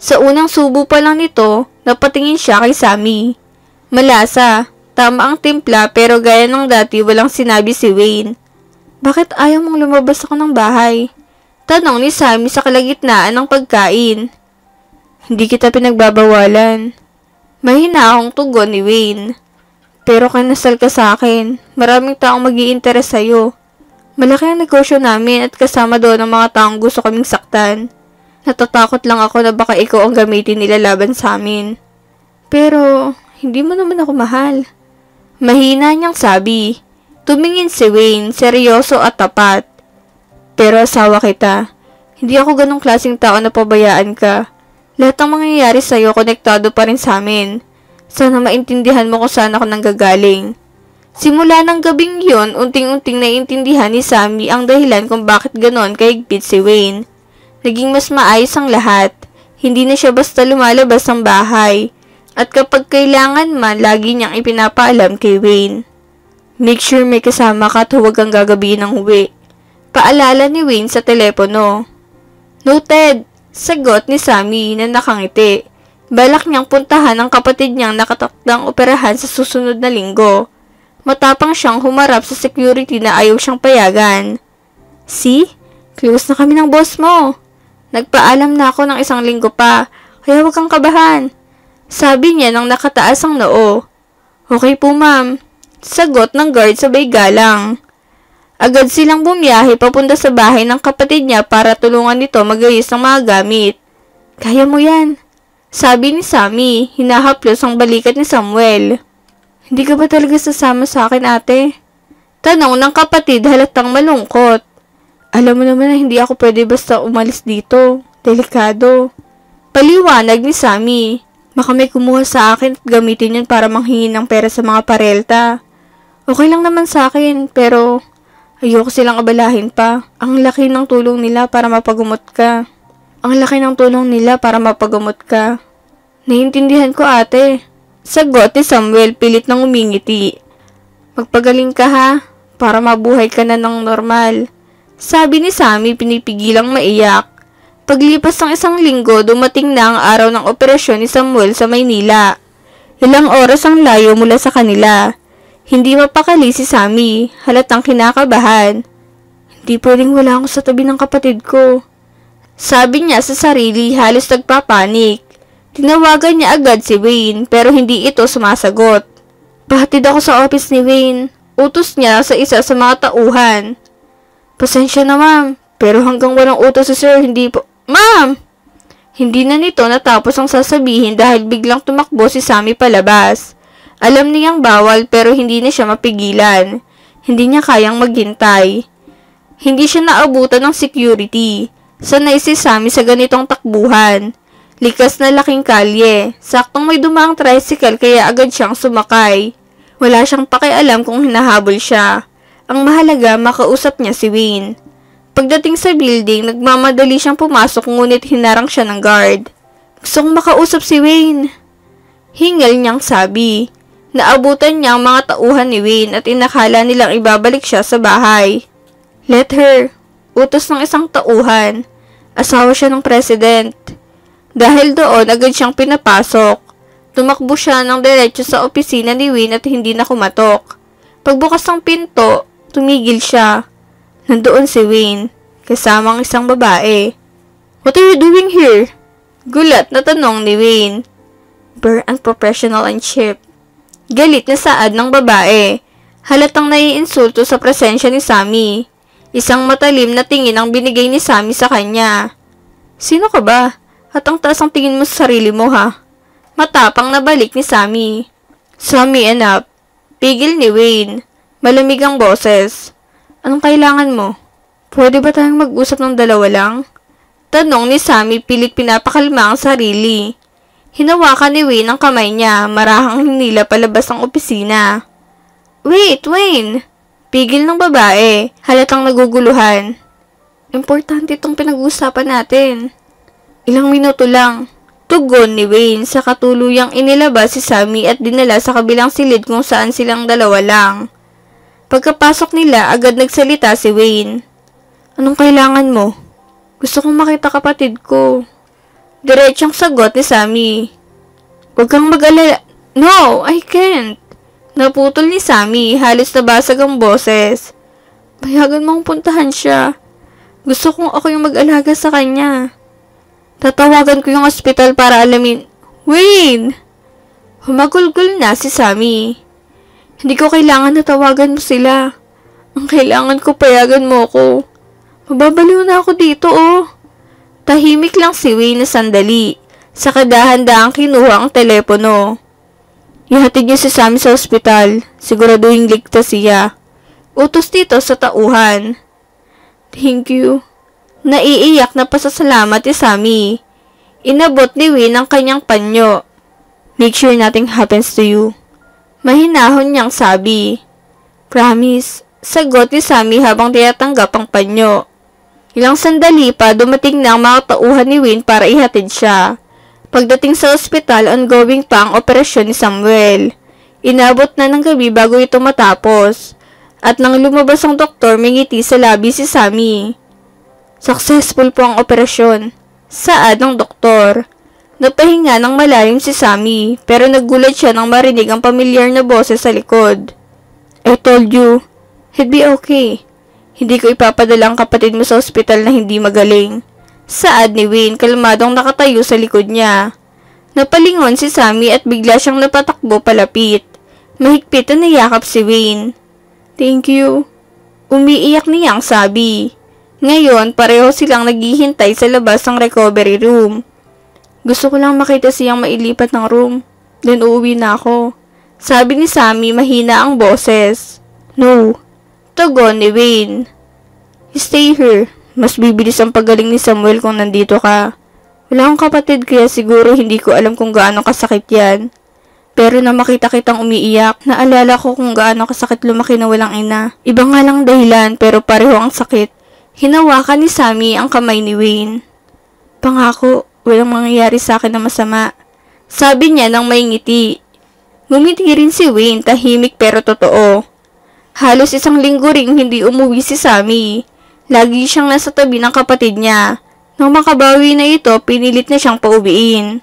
Sa unang subo pa lang nito, napatingin siya kay Sammy. Malasa, tama ang timpla pero gaya ng dati walang sinabi si Wayne. Bakit ayaw mong lumabas ako ng bahay? Tanong ni Sammy sa kalagitnaan ng pagkain. Hindi kita pinagbabawalan. May hinahong tugon ni Wayne. Pero kanasal ka sa akin, maraming taong mag-i-interest sa'yo. Malaki ang negosyo namin at kasama doon ang mga taong gusto kaming saktan. Natatakot lang ako na baka ikaw ang gamitin nila laban sa amin. Pero hindi mo naman ako mahal. Mahina niyang sabi. Tumingin si Wayne, seryoso at tapat. Pero asawa kita. Hindi ako ganong klaseng tao na pabayaan ka. Lahat ng mangyayari sa'yo, konektado pa rin sa amin. Sana maintindihan mo kung saan ako nanggagaling. Simula ng gabing yon, unting-unting naiintindihan ni Sammy ang dahilan kung bakit ganon kahigpit si Wayne. Naging mas maayos ang lahat. Hindi na siya basta lumalabas ng bahay. At kapag kailangan man, lagi niyang ipinapaalam kay Wayne. Make sure may kasama ka at huwag kang gagabihin ng uwi. Paalala ni Wayne sa telepono. Noted, sagot ni Sammy na nakangiti. Balak niyang puntahan ang kapatid niyang nakatakdang operahan sa susunod na linggo. Matapang siyang humarap sa security na ayaw siyang payagan. See? Close na kami ng boss mo. Nagpaalam na ako ng 1 linggo pa, kaya huwag kang kabahan. Sabi niya nang nakataas ang noo. Okay po ma'am. Sagot ng guard sabay galang. Agad silang bumiyahe papunta sa bahay ng kapatid niya para tulungan nito magayos ng mga gamit. Kaya mo yan. Sabi ni Sammy, hinahaplos ang balikat ni Samuel. Hindi ka ba talaga sasama sa akin ate? Tanong ng kapatid halatang malungkot. Alam mo naman na hindi ako pwede basta umalis dito. Delikado. Paliwanag ni Sammy. Baka may kumuha sa akin at gamitin yun para manghingi ng pera sa mga parelta. Okay lang naman sa akin, pero ayoko silang abalahin pa. Ang laki ng tulong nila para mapagumot ka. Naiintindihan ko ate. Sagot ni Samuel pilit nang umingiti. Magpagaling ka ha, para mabuhay ka na ng normal. Sabi ni Sammy pinipigilang maiyak. Paglipas ng 1 linggo, dumating na ang araw ng operasyon ni Samuel sa Maynila. Ilang oras ang layo mula sa kanila. Hindi mapakali si Sammy, halatang kinakabahan. Hindi pwedeng wala ako sa tabi ng kapatid ko. Sabi niya sa sarili, halos nagpapanik. Tinawagan niya agad si Wayne, pero hindi ito sumasagot. Pahatid ako sa office ni Wayne. Utos niya sa isa sa mga tauhan. Pasensya na ma'am, pero hanggang walang utos si sir, hindi po... Ma'am! Hindi na nito natapos ang sasabihin dahil biglang tumakbo si Sammy palabas. Alam niyang bawal pero hindi na siya mapigilan. Hindi niya kayang maghintay. Hindi siya naabutan ng security. Sanay si Sammy sa ganitong takbuhan. Likas na laking kalye. Saktong may dumaang tricycle kaya agad siyang sumakay. Wala siyang pakialam kung hinahabol siya. Ang mahalaga, makausap niya si Wayne. Pagdating sa building, nagmamadali siyang pumasok ngunit hinarang siya ng guard. Gusto kong makausap si Wayne. Hingal niyang sabi. Naabutan niya ang mga tauhan ni Wayne at inakala nilang ibabalik siya sa bahay. Let her. Utos ng isang tauhan. Asawa siya ng president. Dahil doon, agad siyang pinapasok. Tumakbo siya ng diretso sa opisina ni Wayne at hindi na kumatok. Pagbukas ng pinto, tumigil siya. Nandoon si Wayne, kasama ang isang babae. What are you doing here? Gulat na tanong ni Wayne. Bare unprofessional and cheap. Galit na saad ng babae. Halatang naiinsulto sa presensya ni Sammy. Isang matalim na tingin ang binigay ni Sammy sa kanya. Sino ka ba? At ang taas ang tingin mo sa sarili mo ha? Matapang na balik ni Sammy. Sammy, enough. Pigil ni Wayne. Malamig ang boses. Anong kailangan mo? Pwede ba tayong mag-usap ng dalawa lang? Tanong ni Sammy pilit pinapakalma ang sarili. Hinawakan ni Wayne ang kamay niya, marahang hinila palabas ng opisina. Wait, Wayne! Pigil ng babae, halatang naguguluhan. Importante itong pinag-uusapan natin. Ilang minuto lang. Tugon ni Wayne sa katuluyang inilabas si Sammy at dinala sa kabilang silid kung saan silang dalawa lang. Pagkapasok nila, agad nagsalita si Wayne. Anong kailangan mo? Gusto kong makita kapatid ko. Diretsong sagot ni Sammy. Huwag kang mag-alala. No, I can't. Naputol ni Sammy, halos nabasag ang boses. Payagan mong puntahan siya. Gusto kong ako yung mag-alaga sa kanya. Tatawagan ko yung ospital para alamin. Wayne! Humagulgol na si Sammy. Hindi ko kailangan na tawagan mo sila. Ang kailangan ko, payagan mo ko. Mababaliw na ako dito, oh. Tahimik lang si Wayne na sandali. Sa kadahan-dahang kinuha ang telepono. Ihatid niyo si Sammy sa ospital. Siguraduhin ligtas siya. Utos dito sa tauhan. Thank you. Naiiyak na pasasalamat ni Sammy. Inabot ni Wayne ang kanyang panyo. Make sure nothing happens to you. Mahinahon niyang sabi. Promise. Sagot ni Sammy habang tinatanggap ang panyo. Ilang sandali pa, dumating na ang mga tauhan ni Wayne para ihatid siya. Pagdating sa ospital, ongoing pa ang operasyon ni Samuel. Inabot na ng gabi bago ito matapos. At nang lumabas ang doktor, may ngiti sa labi si Sammy. Successful po ang operasyon. Saad ng doktor. Napahinga ng malalim si Sammy, pero nagulat siya nang marinig ang pamilyar na boses sa likod. I told you, he'd be okay. Hindi ko ipapadala ang kapatid mo sa ospital na hindi magaling. Saad ni Wayne, kalmadong nakatayo sa likod niya. Napalingon si Sammy at bigla siyang napatakbo palapit. Mahigpit na niyakap si Wayne. Thank you. Umiiyak niyang sabi. Ngayon, pareho silang naghihintay sa labas ng recovery room. Gusto ko lang makita siyang mailipat ng room. Then uuwi na ako. Sabi ni Sammy, mahina ang boses. No. Tugon ni Wayne. Stay here. Mas bibilis ang pagaling ni Samuel kung nandito ka. Wala akong kapatid kaya siguro hindi ko alam kung gaano kasakit yan. Pero na makita kitang umiiyak, naalala ko kung gaano kasakit lumaki na walang ina. Iba nga lang dahilan pero pareho ang sakit. Hinawakan ni Sammy ang kamay ni Wayne. Pangako, walang mangyayari sa akin na masama. Sabi niya nang may ngiti. Ngumiti rin si Wayne, tahimik pero totoo. Halos isang linggo ring hindi umuwi si Sammy. Lagi siyang nasa tabi ng kapatid niya. Nang makabawi na ito, pinilit na siyang pauwiin.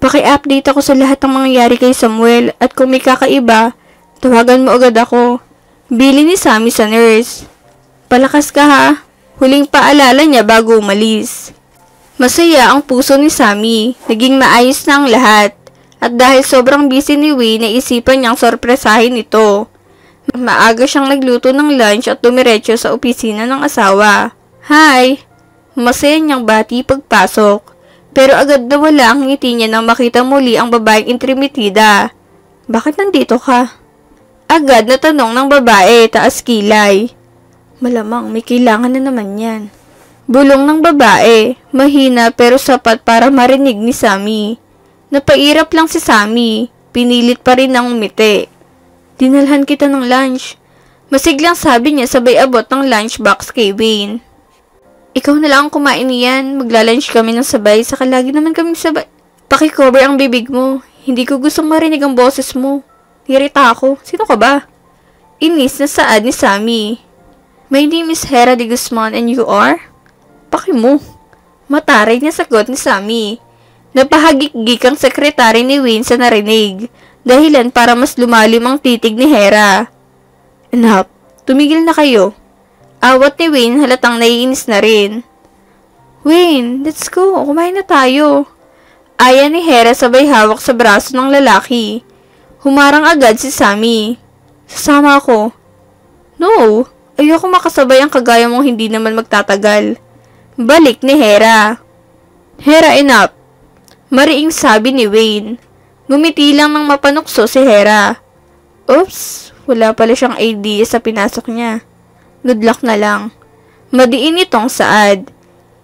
Paki-update ako sa lahat ng mangyayari kay Samuel at kung may kakaiba, tawagan mo agad ako. Bili ni Sammy sa nurse. Palakas ka ha. Huling paalala niya bago umalis. Masaya ang puso ni Sammy. Naging maayos na ang lahat. At dahil sobrang busy ni Wayne, naisipan niyang sorpresahin ito. Maaga siyang nagluto ng lunch at dumiretso sa opisina ng asawa. Hi! Masaya niyang bati pagpasok. Pero agad nawala ang ngiti niya nang makita muli ang babaeng intrimitida. Bakit nandito ka? Agad na tanong ng babae, taas kilay. Malamang may kailangan na naman yan. Bulong ng babae, mahina pero sapat para marinig ni Sammy. Napairap lang si Sammy, pinilit pa rin ng umiti. Dinalhan kita ng lunch. Masiglang sabi niya sabay abot ng lunchbox kay Wayne. Ikaw na lang ang kumain niyan, maglalunch kami ng sabay, saka lagi naman kami sabay. Pakikover ang bibig mo, hindi ko gustong marinig ang boses mo. Nirita ako, sino ka ba? Inis na saad ni Sammy. My name is Hera de Guzman and you are? Paki mo. Mataray na sagot ni Sammy. Napahagik-gik ang sekretary ni Wayne sa narinig. Dahilan para mas lumalim ang titig ni Hera. Enough, tumigil na kayo. Awat ni Wayne halatang naiinis na rin. Wayne, let's go. Kumain na tayo. Aya ni Hera sabay hawak sa braso ng lalaki. Humarang agad si Sammy. Sasama ako. No, ayoko makasabay ang kagaya mong hindi naman magtatagal. Balik ni Hera. Hera, enough. Mariing sabi ni Wayne. Ngumiti lang ng mapanukso si Hera. Oops, wala pala siyang idea sa pinasok niya. Good luck na lang. Madiin itong saad.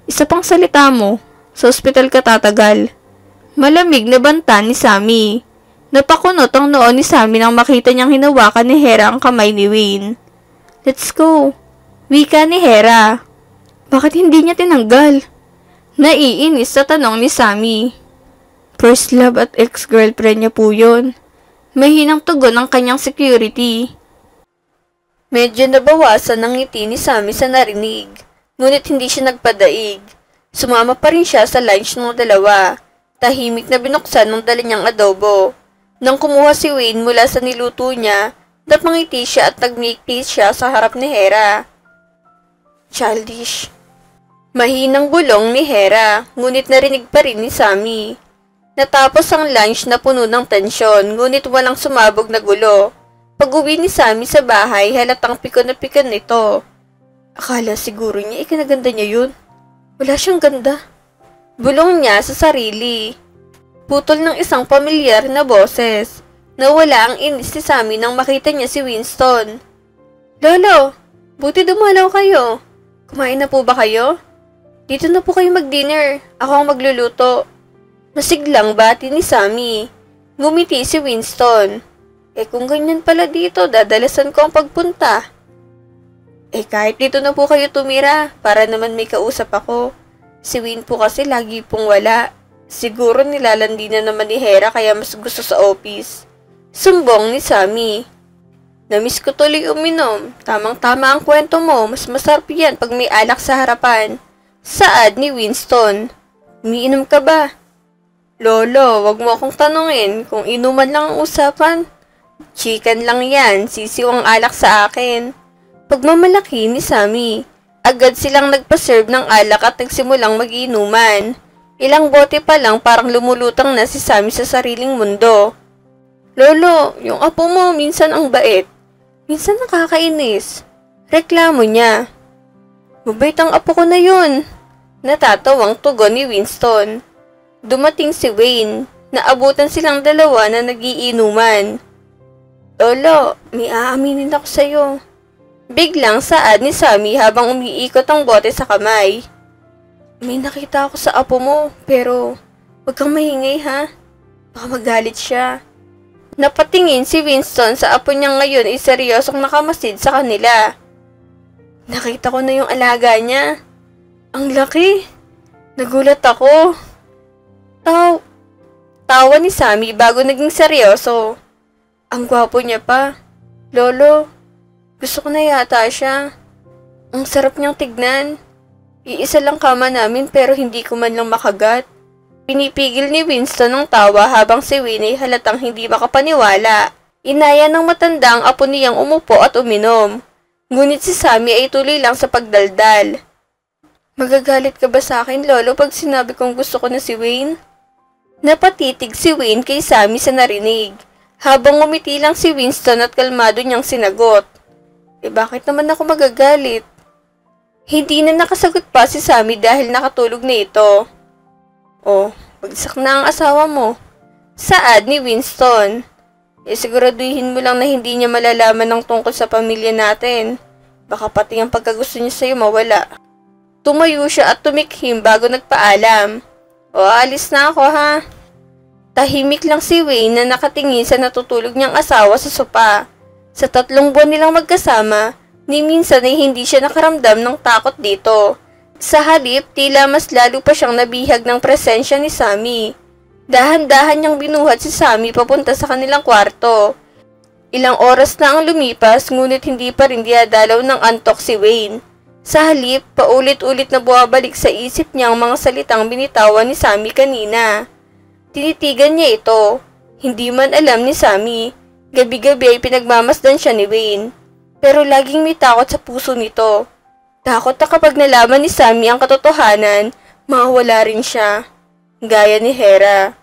Isa pang salita mo, sa ospital ka tatagal. Malamig na banta ni Sammy. Napakunot ang noon ni Sammy nang makita niyang hinawakan ni Hera ang kamay ni Wayne. Let's go. Wika ni Hera. Bakit hindi niya tinanggal? Naiinis sa tanong ni Sammy. First love at ex-girlfriend niya po yun. Mahinang tugon ng kanyang security. Medyo nabawasan ang ngiti ni Sammy sa narinig. Ngunit hindi siya nagpadaig. Sumama pa rin siya sa lunch ng dalawa. Tahimik na binuksan ng dala niyang adobo. Nang kumuha si Wayne mula sa niluto niya, napangiti siya at nag-make siya sa harap ni Hera. Childish. Mahinang bulong ni Hera, ngunit narinig pa rin ni Sammy. Natapos ang lunch na puno ng tensyon, ngunit walang sumabog na gulo. Pag-uwi ni Sammy sa bahay, halatang pikon na pikon nito. Akala siguro niya ikinaganda niya yun. Wala siyang ganda. Bulong niya sa sarili. Putol ng isang pamilyar na boses. Nawala ang inis ni Sammy nang makita niya si Winston. Lolo, buti dumalaw kayo. Kumain na po ba kayo? Dito na po kayo mag-dinner. Ako ang magluluto. Masiglang bati ni Sammy. Ngumiti si Winston. Kung ganyan pala dito, dadalasan ko ang pagpunta. Kahit dito na po kayo tumira, para naman may kausap ako. Si Wayne po kasi lagi pong wala. Siguro nilalandi na naman ni Hera kaya mas gusto sa office. Sumbong ni Sammy. Namiss ko tuloy uminom. Tamang-tama ang kwento mo. Mas masarap yan pag may alak sa harapan. Saad ni Winston. Umiinom ka ba? Lolo, wag mo akong tanungin kung inuman lang ang usapan. Chicken lang yan. Sisiw ang alak sa akin. Pagmamalaki ni Sammy. Agad silang nagpaserve ng alak at nagsimulang mag-inuman. Ilang bote pa lang parang lumulutang na si Sammy sa sariling mundo. Lolo, yung apo mo minsan ang bait. Minsan nakakainis. Reklamo niya. Mabait ang apo ko na yun. Natatawang tugon ni Winston. Dumating si Wayne. Naabutan silang dalawa na nagiinuman. Lolo, may aaminin ako sa'yo. Biglang saad ni Sammy habang umiikot ang bote sa kamay. May nakita ako sa apo mo, pero wag kang mahingay ha. Baka magalit siya. Napatingin si Winston sa apo niya ngayon ay seryosong nakamasid sa kanila. Nakita ko na yung alaga niya. Ang laki. Nagulat ako. Tawa ni Sammy bago naging seryoso. Ang gwapo niya pa. Lolo, gusto ko na yata siya. Ang sarap niyang tignan. Iisa lang kama namin pero hindi ko man lang makagat. Pinipigil ni Winston ang tawa habang si Winnie halatang hindi makapaniwala. Inaya ng matanda ang apo niyang umupo at uminom. Ngunit si Sammy ay tuloy lang sa pagdaldal. Magagalit ka ba sa akin, Lolo, pag sinabi kong gusto ko na si Wayne? Napatitig si Wayne kay Sammy sa narinig. Habang umiti lang si Winston at kalmado niyang sinagot. Bakit naman ako magagalit? Hindi na nakasagot pa si Sammy dahil nakatulog na ito. Bagsak na ang asawa mo. Saad ni Winston. Siguraduhin mo lang na hindi niya malalaman ng tungkol sa pamilya natin. Baka pati ang pagkagusto niya sa'yo mawala. Tumayo siya at tumikhim bago nagpaalam. Alis na ako ha. Tahimik lang si Wayne na nakatingin sa natutulog niyang asawa sa sopa. Sa 3 buwan nilang magkasama, ni minsan ay hindi siya nakaramdam ng takot dito. Sa halip, tila mas lalo pa siyang nabihag ng presensya ni Sammy. Dahan-dahan niyang binuhat si Sammy papunta sa kanilang kwarto. Ilang oras na ang lumipas ngunit hindi pa rin diadalaw ng antok si Wayne. Sa halip, paulit-ulit na buwabalik sa isip niya ang mga salitang binitawan ni Sammy kanina. Tinitigan niya ito. Hindi man alam ni Sammy. Gabi-gabi ay pinagmamasdan siya ni Wayne. Pero laging may takot sa puso nito. Takot na kapag nalaman ni Sammy ang katotohanan, mawala rin siya. Gaya ni Hera.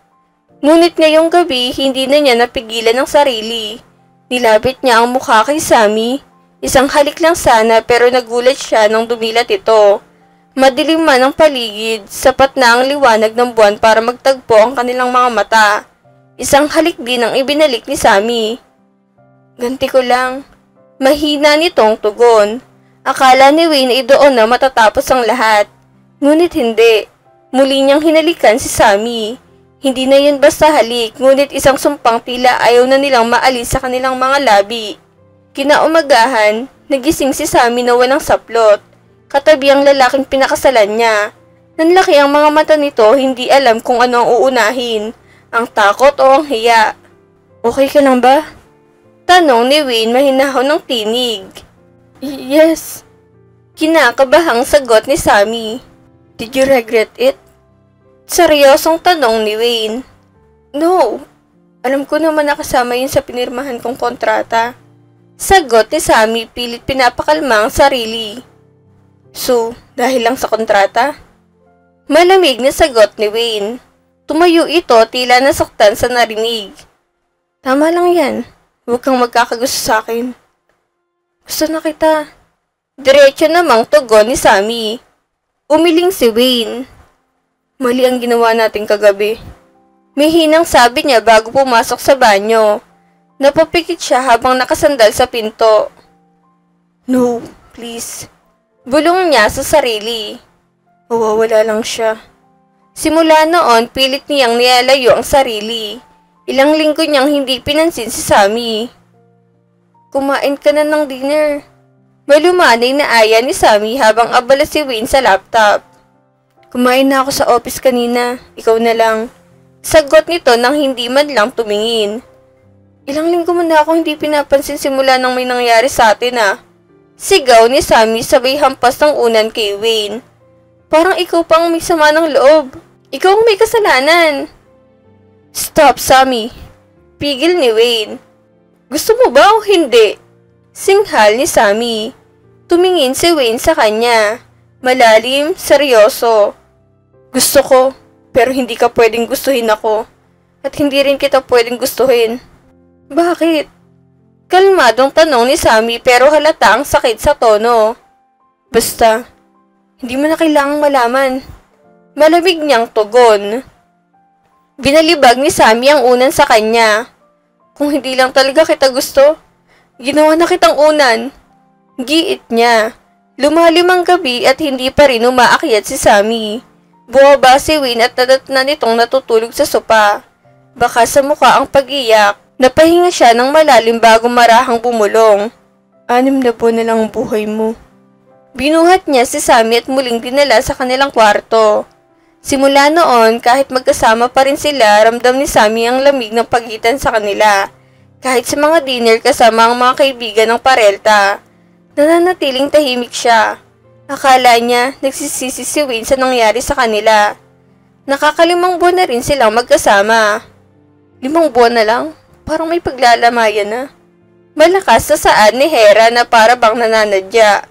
Ngunit ngayong gabi, hindi na niya napigilan ang sarili. Nilapit niya ang mukha kay Sammy. Isang halik lang sana pero nagulat siya nang dumilat ito. Madilim man ang paligid, sapat na ang liwanag ng buwan para magtagpo ang kanilang mga mata. Isang halik din ang ibinalik ni Sammy. Ganti ko lang. Mahina nitong tugon. Akala ni Wayne ay doon na matatapos ang lahat. Ngunit hindi. Muli niyang hinalikan si Sammy. Hindi na yun basta halik, ngunit isang sumpang tila ayaw na nilang maalis sa kanilang mga labi. Kinaumagahan, nagising si Sammy na walang saplot. Katabi ang lalaking pinakasalan niya. Nanlaki ang mga mata nito, hindi alam kung ano ang uunahin. Ang takot o ang hiya. Okay ka lang ba? Tanong ni Wayne mahinahon ng tinig. Yes. Kinakabahang sagot ni Sammy. Did you regret it? Seryosong tanong ni Wayne. No. Alam ko naman nakasama yun sa pinirmahan kong kontrata. Sagot ni Sammy pilit pinapakalma ang sarili. So, dahil lang sa kontrata? Malamig na sagot ni Wayne. Tumayo ito tila nasaktan sa narinig. Tama lang yan. Huwag kang magkakagusto sa akin. Gusto na kita. Diretso namang tugon ni Sammy. Umiling si Wayne. Mali ang ginawa natin kagabi. May hinang sabi niya bago pumasok sa banyo. Napapikit siya habang nakasandal sa pinto. No, please. Bulong niya sa sarili. Mawawala lang siya. Simula noon, pilit niyang nilalayo ang sarili. Ilang linggo niyang hindi pinansin si Sammy. Kumain ka na ng dinner. Malumanay na aya ni Sammy habang abala si Wayne sa laptop. Kumain na ako sa office kanina. Ikaw na lang. Sagot nito nang hindi man lang tumingin. Ilang linggo mo na ako hindi pinapansin simula nang may nangyari sa atin Sigaw ni Sammy sabay hampas ng unan kay Wayne. Parang ikaw pang may sama ng loob. Ikaw ang may kasalanan. Stop, Sammy. Pigil ni Wayne. Gusto mo ba o hindi? Singhal ni Sammy. Tumingin si Wayne sa kanya. Malalim, seryoso. Gusto ko, pero hindi ka pwedeng gustuhin ako. At hindi rin kita pwedeng gustuhin. Bakit? Kalmadong tanong ni Sammy pero halata ang sakit sa tono. Basta, hindi mo na kailangang malaman. Malamig niyang tugon. Binalibag ni Sammy ang unan sa kanya. Kung hindi lang talaga kita gusto, ginawa na kitang unan. Giit niya. Lumalim ang gabi at hindi pa rin umaakyat si Sammy. Buwaba si Wayne at nadatnan nitong natutulog sa sopa. Baka sa mukha ang pag-iyak. Napahinga siya ng malalim bago marahang bumulong. 6 na buwan na lang ang buhay mo. Binuhat niya si Sammy at muling dinala sa kanilang kwarto. Simula noon, kahit magkasama pa rin sila, ramdam ni Sammy ang lamig ng pagitan sa kanila. Kahit sa mga dinner kasama ang mga kaibigan ng Peralta, nananatiling tahimik siya. Akala niya nagsisisi si Wayne sa nangyari sa kanila. Nakakalimang buwan na rin silang magkasama. 5 buwan na lang? Parang may paglalamayan na. Malakas na saad ni Hera na para bang nananadya.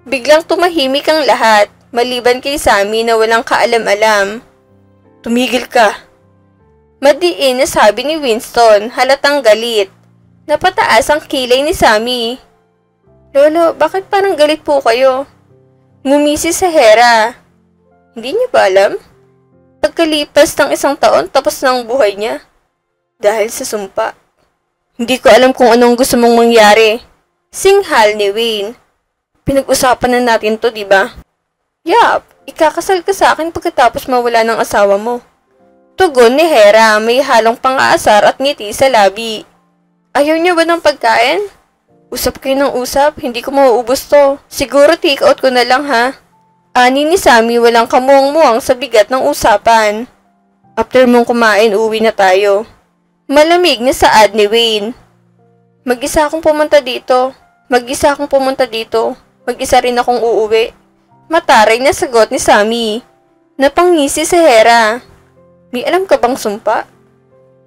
Biglang tumahimik ang lahat, maliban kay Sammy na walang kaalam-alam. Tumigil ka. Madiin na sabi ni Winston, halatang galit. Napataas ang kilay ni Sammy. Lolo, bakit parang galit po kayo? Ngumisi sa Hera. Hindi niya ba alam? Pagkalipas ng 1 taon tapos na ang buhay niya. Dahil sa sumpa. Hindi ko alam kung anong gusto mong mangyari. Singhal ni Wayne. Pinag-usapan na natin to, diba? Yap, ikakasal ka sa akin pagkatapos mawala ng asawa mo. Tugon ni Hera, may halong pang-aasar at ngiti sa labi. Ayaw niya ba ng pagkain? Usap kayo ng usap, hindi ko mauubos to. Siguro take out ko na lang Ani ni Sammy walang kamuang-muang sa bigat ng usapan. After mong kumain, uwi na tayo. Malamig na saad ni Wayne. Mag-isa akong pumunta dito. Mag-isa rin akong uuwi. Mataray na sagot ni Sammy. Napangisi si Hera. May alam ka bang sumpa?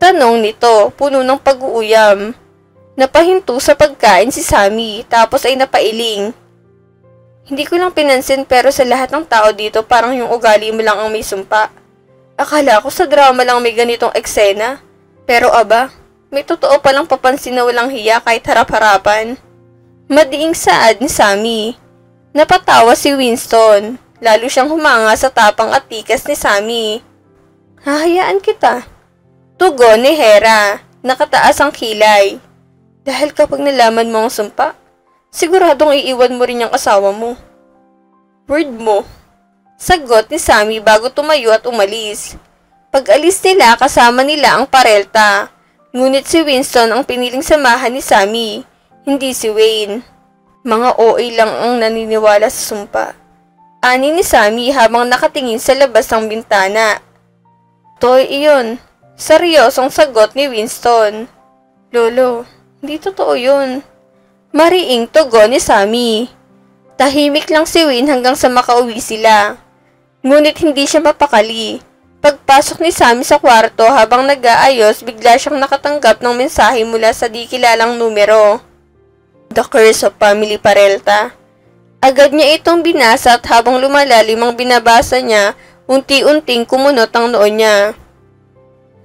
Tanong nito, puno ng pag-uuyam. Napahinto sa pagkain si Sammy, tapos ay napailing. Hindi ko lang pinansin pero sa lahat ng tao dito parang yung ugali mo lang ang may sumpa. Akala ko sa drama lang may ganitong eksena. Pero aba, may totoo palang papansin na walang hiya kahit harap-harapan. Madiing saad ni Sammy. Napatawa si Winston. Lalo siyang humanga sa tapang at tikas ni Sammy. Hahayaan kita. Tugon ni Hera. Nakataas ang kilay. Dahil kapag nalaman mo ang sumpa, siguradong iiwan mo rin yung asawa mo. Word mo. Sagot ni Sammy bago tumayo at umalis. Pag-alis nila kasama nila ang Peralta. Ngunit si Winston ang piniling samahan ni Sammy, hindi si Wayne. Mga OA lang ang naniniwala sa sumpa. Ani ni Sammy habang nakatingin sa labas ng bintana. Toy iyon. Seryosong sagot ni Winston. Lolo, hindi totoo yun. Mariing tugon ni Sammy. Tahimik lang si Wayne hanggang sa makauwi sila. Ngunit hindi siya mapakali. Pagpasok ni Sammy sa kwarto habang nag-aayos, bigla siyang nakatanggap ng mensahe mula sa di kilalang numero. The Curse of Family Peralta. Agad niya itong binasa at habang lumalalim ang binabasa niya, unti-unting kumunot ang noo niya.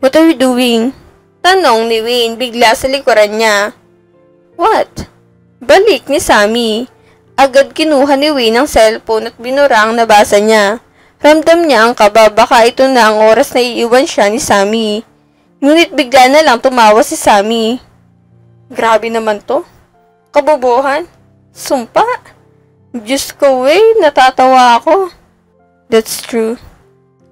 What are you doing? Tanong ni Wayne bigla sa likuran niya. What? Balik ni Sammy. Agad kinuha ni Wayne ang cellphone at binura ang nabasa niya. Ramdam niya ang kaba, baka ito na ang oras na iiwan siya ni Sammy. Ngunit bigla na lang tumawa si Sammy. Grabe naman to. Kabobohan? Sumpa? Diyos ko, natatawa ako. That's true.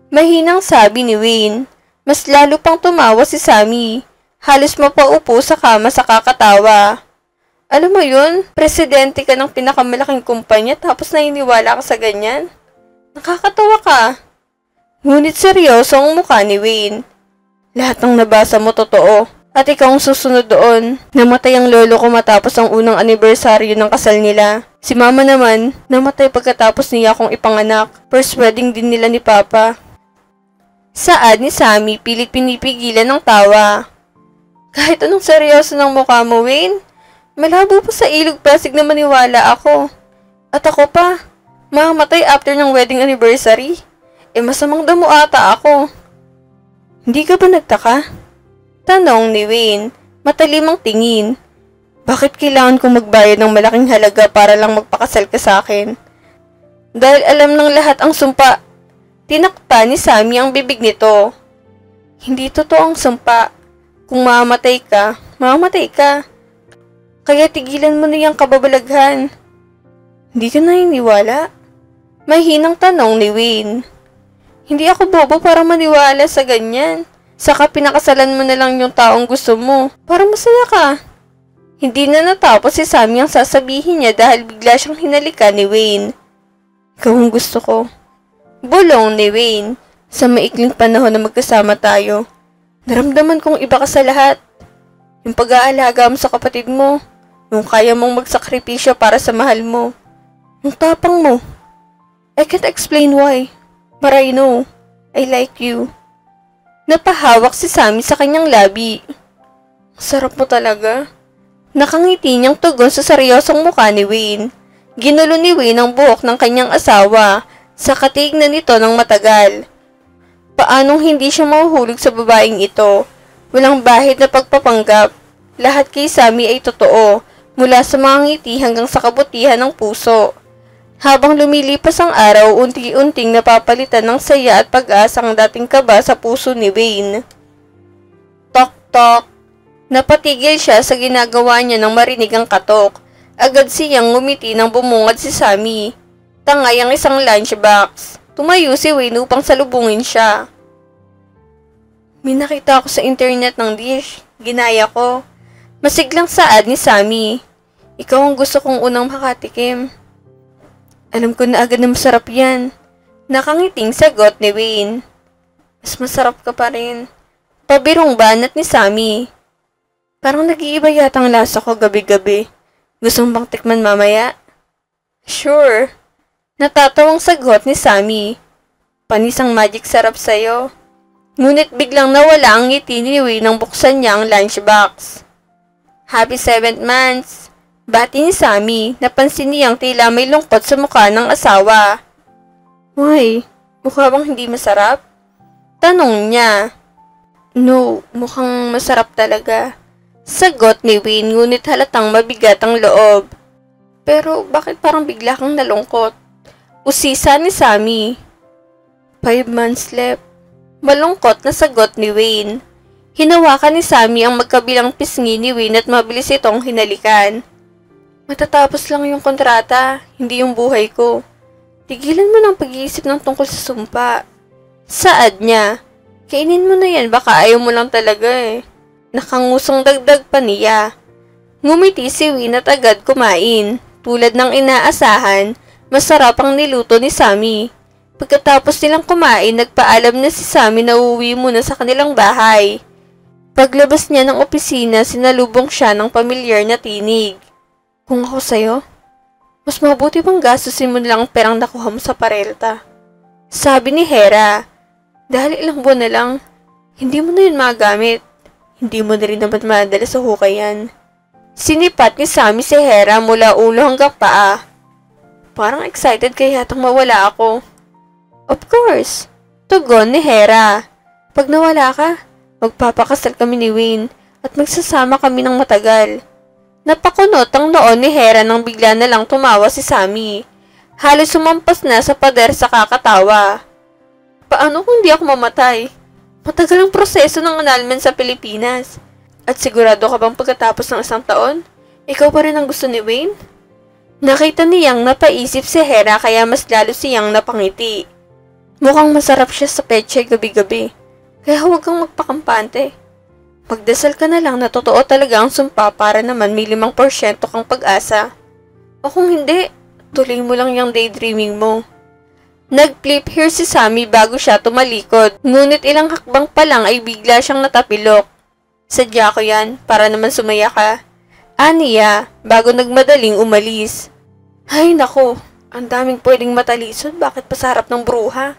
Mahinang sabi ni Wayne. Mas lalo pang tumawa si Sammy. Halos mapaupo sa kama sa kakatawa. Alam mo yun, presidente ka ng pinakamalaking kumpanya tapos naniniwala ka sa ganyan? Nakakatawa ka. Ngunit seryoso ang mukha ni Wayne. Lahat ng nabasa mo totoo. At ikaw ang susunod doon. Namatay ang lolo ko matapos ang unang anibersaryo ng kasal nila. Si mama naman, namatay pagkatapos niya akong ipanganak. First wedding din nila ni Papa. Saad ni Sammy, pilit pinipigilan ng tawa. Kahit anong seryoso ng mukha mo, Wayne. Malabo pa sa ilog plastic na maniwala ako. At ako pa, mamamatay after ng wedding anniversary. Masamang damo ata ako. Hindi ka ba nagtaka? Tanong ni Wayne, matalimang tingin. Bakit kailangan kong magbayad ng malaking halaga para lang magpakasal ka sa akin? Dahil alam ng lahat ang sumpa. Tinakpa ni Sammy ang bibig nito. Hindi totoo ang sumpa. Kung mamamatay ka, mamamatay ka. Kaya tigilan mo na yung kababalaghan. Hindi ka naniniwala? May hinang tanong ni Wayne. Hindi ako bobo para maniwala sa ganyan. Saka pinakasalan mo na lang yung taong gusto mo para masaya ka. Hindi na natapos si Sammy ang sasabihin niya dahil bigla siyang hinalikan ni Wayne. Ikaw ang gusto ko. Bulong ni Wayne. Sa maikling panahon na magkasama tayo, naramdaman kong iba ka sa lahat. Yung pag-aalaga mo sa kapatid mo, yung kaya mong magsakripisyo para sa mahal mo, yung tapang mo. I can't explain why, but I know, I like you. Napahawak si Sammy sa kanyang labi. Sarap mo talaga. Nakangiti niyang tugon sa seryosong mukha ni Wayne. Ginulo ni Wayne ang buhok ng kanyang asawa sa katignan nito ng matagal. Paanong hindi siya mahuhulog sa babaeng ito? Walang bahid na pagpapanggap. Lahat kay Sammy ay totoo, mula sa mga ngiti hanggang sa kabutihan ng puso. Habang lumilipas ang araw, unti-unting napapalitan ng saya at pag-asa ang dating kaba sa puso ni Wayne. Tok-tok. Napatigil siya sa ginagawa niya nang marinig ang katok. Agad siyang ngumiti nang bumungad si Sammy. Tangay ang isang lunchbox. Tumayo si Wayne upang salubungin siya. May nakita ako sa internet ng dish. Ginaya ko. Masiglang saad ni Sammy. Ikaw ang gusto kong unang makatikim. Alam ko na agad na masarap yan. Nakangiting sagot ni Wayne. Mas masarap ka pa rin. Pabirong banat ni Sammy. Parang nag-iiba yata ang lasa ko gabi-gabi. Gusto mo bang tikman mamaya? Sure. Natatawang sagot ni Sammy. Panisang magic sarap sa'yo. Ngunit biglang nawala ang ngiti ni Wayne nang buksan niya ang lunchbox. Happy 7th months. Bati ni Sammy, napansin niyang tila may lungkot sa mukha ng asawa. Why? Mukha bang hindi masarap? Tanong niya. No, mukhang masarap talaga. Sagot ni Wayne, ngunit halatang mabigat ang loob. Pero bakit parang bigla kang nalungkot? Usisa ni Sammy. 5 months left. Malungkot na sagot ni Wayne. Hinawakan ni Sammy ang magkabilang pisngi ni Wayne at mabilis itong hinalikan. Matatapos lang yung kontrata, hindi yung buhay ko. Tigilan mo ng pag-iisip ng tungkol sa sumpa. Saad niya. Kainin mo na yan, baka ayaw mo lang talaga eh. Nakangusong dagdag pa niya. Ngumiti si Wayne at agad kumain. Tulad ng inaasahan, masarap ang niluto ni Sammy. Pagkatapos nilang kumain, nagpaalam na si Sammy na uuwi muna sa kanilang bahay. Paglabas niya ng opisina, sinalubong siya ng pamilyar na tinig. Kung ako sa'yo, mas mabuti bang gastusin mo nilang perang nakuha mo sa parelta. Sabi ni Hera, dahil ilang buwan na lang, hindi mo na yun magamit. Hindi mo na rin naman madala sa hukayan. Sinipat ni Sammy si Hera mula ulo hanggang paa. Parang excited kaya yatang mawala ako. Of course, tugon ni Hera. Pag nawala ka, magpapakasal kami ni Wayne at magsasama kami ng matagal. Napakunot ang noon ni Hera nang bigla na lang tumawa si Sammy. Halos sumampas na sa pader sa kakatawa. Paano kung di ako mamatay? Matagal ang proseso ng annulment sa Pilipinas. At sigurado ka bang pagkatapos ng 1 taon, ikaw pa rin ang gusto ni Wayne? Nakita niyang napaisip si Hera kaya mas lalo siyang napangiti. Mukhang masarap siya sa peche gabi-gabi. Kaya huwag kang magpakampante. Magdasal ka na lang na totoo talaga ang sumpa para naman may 5% kang pag-asa. O kung hindi, tuloy mo lang yung daydreaming mo. Nag-flip here si Sammy bago siya tumalikod, ngunit ilang hakbang pa lang ay bigla siyang natapilok. Sadya ko yan, para naman sumaya ka. Aniya, bago nagmadaling umalis. Ay nako, ang daming pwedeng matalisod, bakit pa sa harap ng bruha?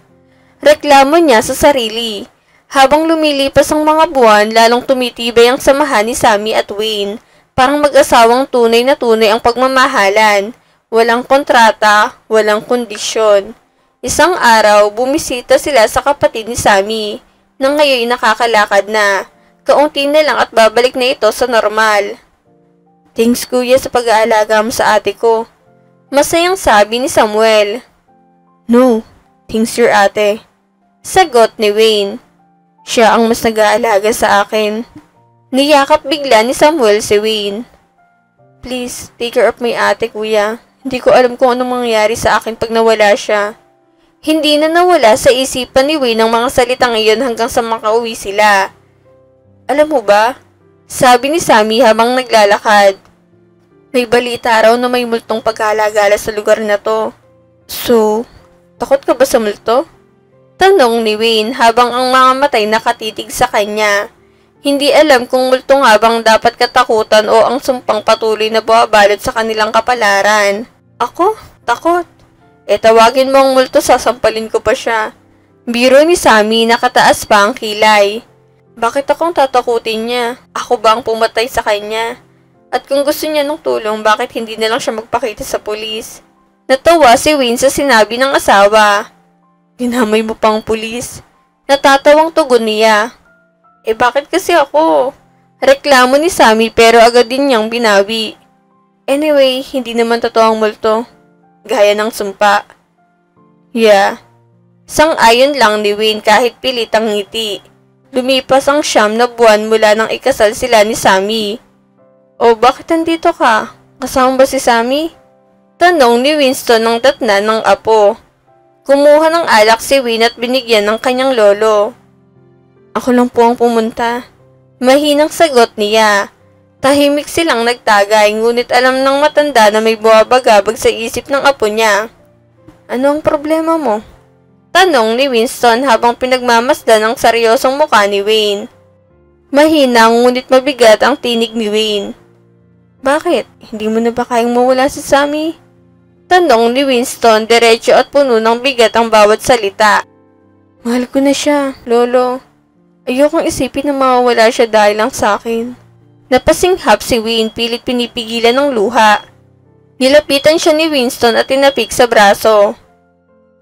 Reklamo niya sa sarili. Habang lumilipas ang mga buwan, lalong tumitibay ang samahan ni Sammy at Wayne. Parang mag-asawang tunay na tunay ang pagmamahalan. Walang kontrata, walang kondisyon. Isang araw, bumisita sila sa kapatid ni Sammy, nang ngayon nakakalakad na. Kaunti na lang at babalik na ito sa normal. Thanks kuya sa pag-aalaga mo sa ate ko. Masayang sabi ni Samuel. No, thanks your ate. Sagot ni Wayne. Siya ang mas nag-aalaga sa akin. Niyakap bigla ni Samuel si Wayne. Please, take care of my ate kuya. Hindi ko alam kung anong mangyayari sa akin pag nawala siya. Hindi na nawala sa isipan ni Wayne ang mga salitang iyon hanggang sa makauwi sila. Alam mo ba? Sabi ni Sammy habang naglalakad. May balita raw na may multong pagkalagala sa lugar na to. So, takot ka ba sa multo? Tanong ni Wayne habang ang mga matay nakatitig sa kanya. Hindi alam kung multo nga bang dapat katakutan o ang sumpang patuloy na buwabalot sa kanilang kapalaran. Ako? Takot? Tawagin mo ang multo, sasampalin ko pa siya. Biro ni Sammy, nakataas pa ang kilay. Bakit akong tatakutin niya? Ako ba ang pumatay sa kanya? At kung gusto niya ng tulong, bakit hindi na lang siya magpakita sa pulis? Natawa si Wayne sa sinabi ng asawa. Dinamay mo pang pulis. Natatawang tugon niya. Bakit kasi ako? Reklamo ni Sammy pero agad din niyang binawi. Anyway, hindi naman totoo ang multo. Gaya ng sumpa. Yeah. Sang-ayon lang ni Wayne kahit pilit ang ngiti. Lumipas ang 9 na buwan mula nang ikasal sila ni Sammy. O bakit nandito ka? Kasama ba si Sammy? Tanong ni Winston ng datna ng apo. Kumuha ng alak si Wayne at binigyan ng kanyang lolo. Ako lang po ang pumunta. Mahinang sagot niya. Tahimik silang nagtagay ngunit alam ng matanda na may buwabagabag sa isip ng apo niya. Ano ang problema mo? Tanong ni Winston habang pinagmamasdan ang seryosong mukha ni Wayne. Mahina ngunit mabigat ang tinig ni Wayne. Bakit? Hindi mo na ba kayang mawala si Sammy? Tanong ni Winston, diretso at puno ng bigat ang bawat salita. Mahal ko na siya, lolo. Ayokong isipin na mawawala siya dahil lang sa akin. Napasinghap si Wayne, pilit pinipigilan ng luha. Nilapitan siya ni Winston at tinapik sa braso.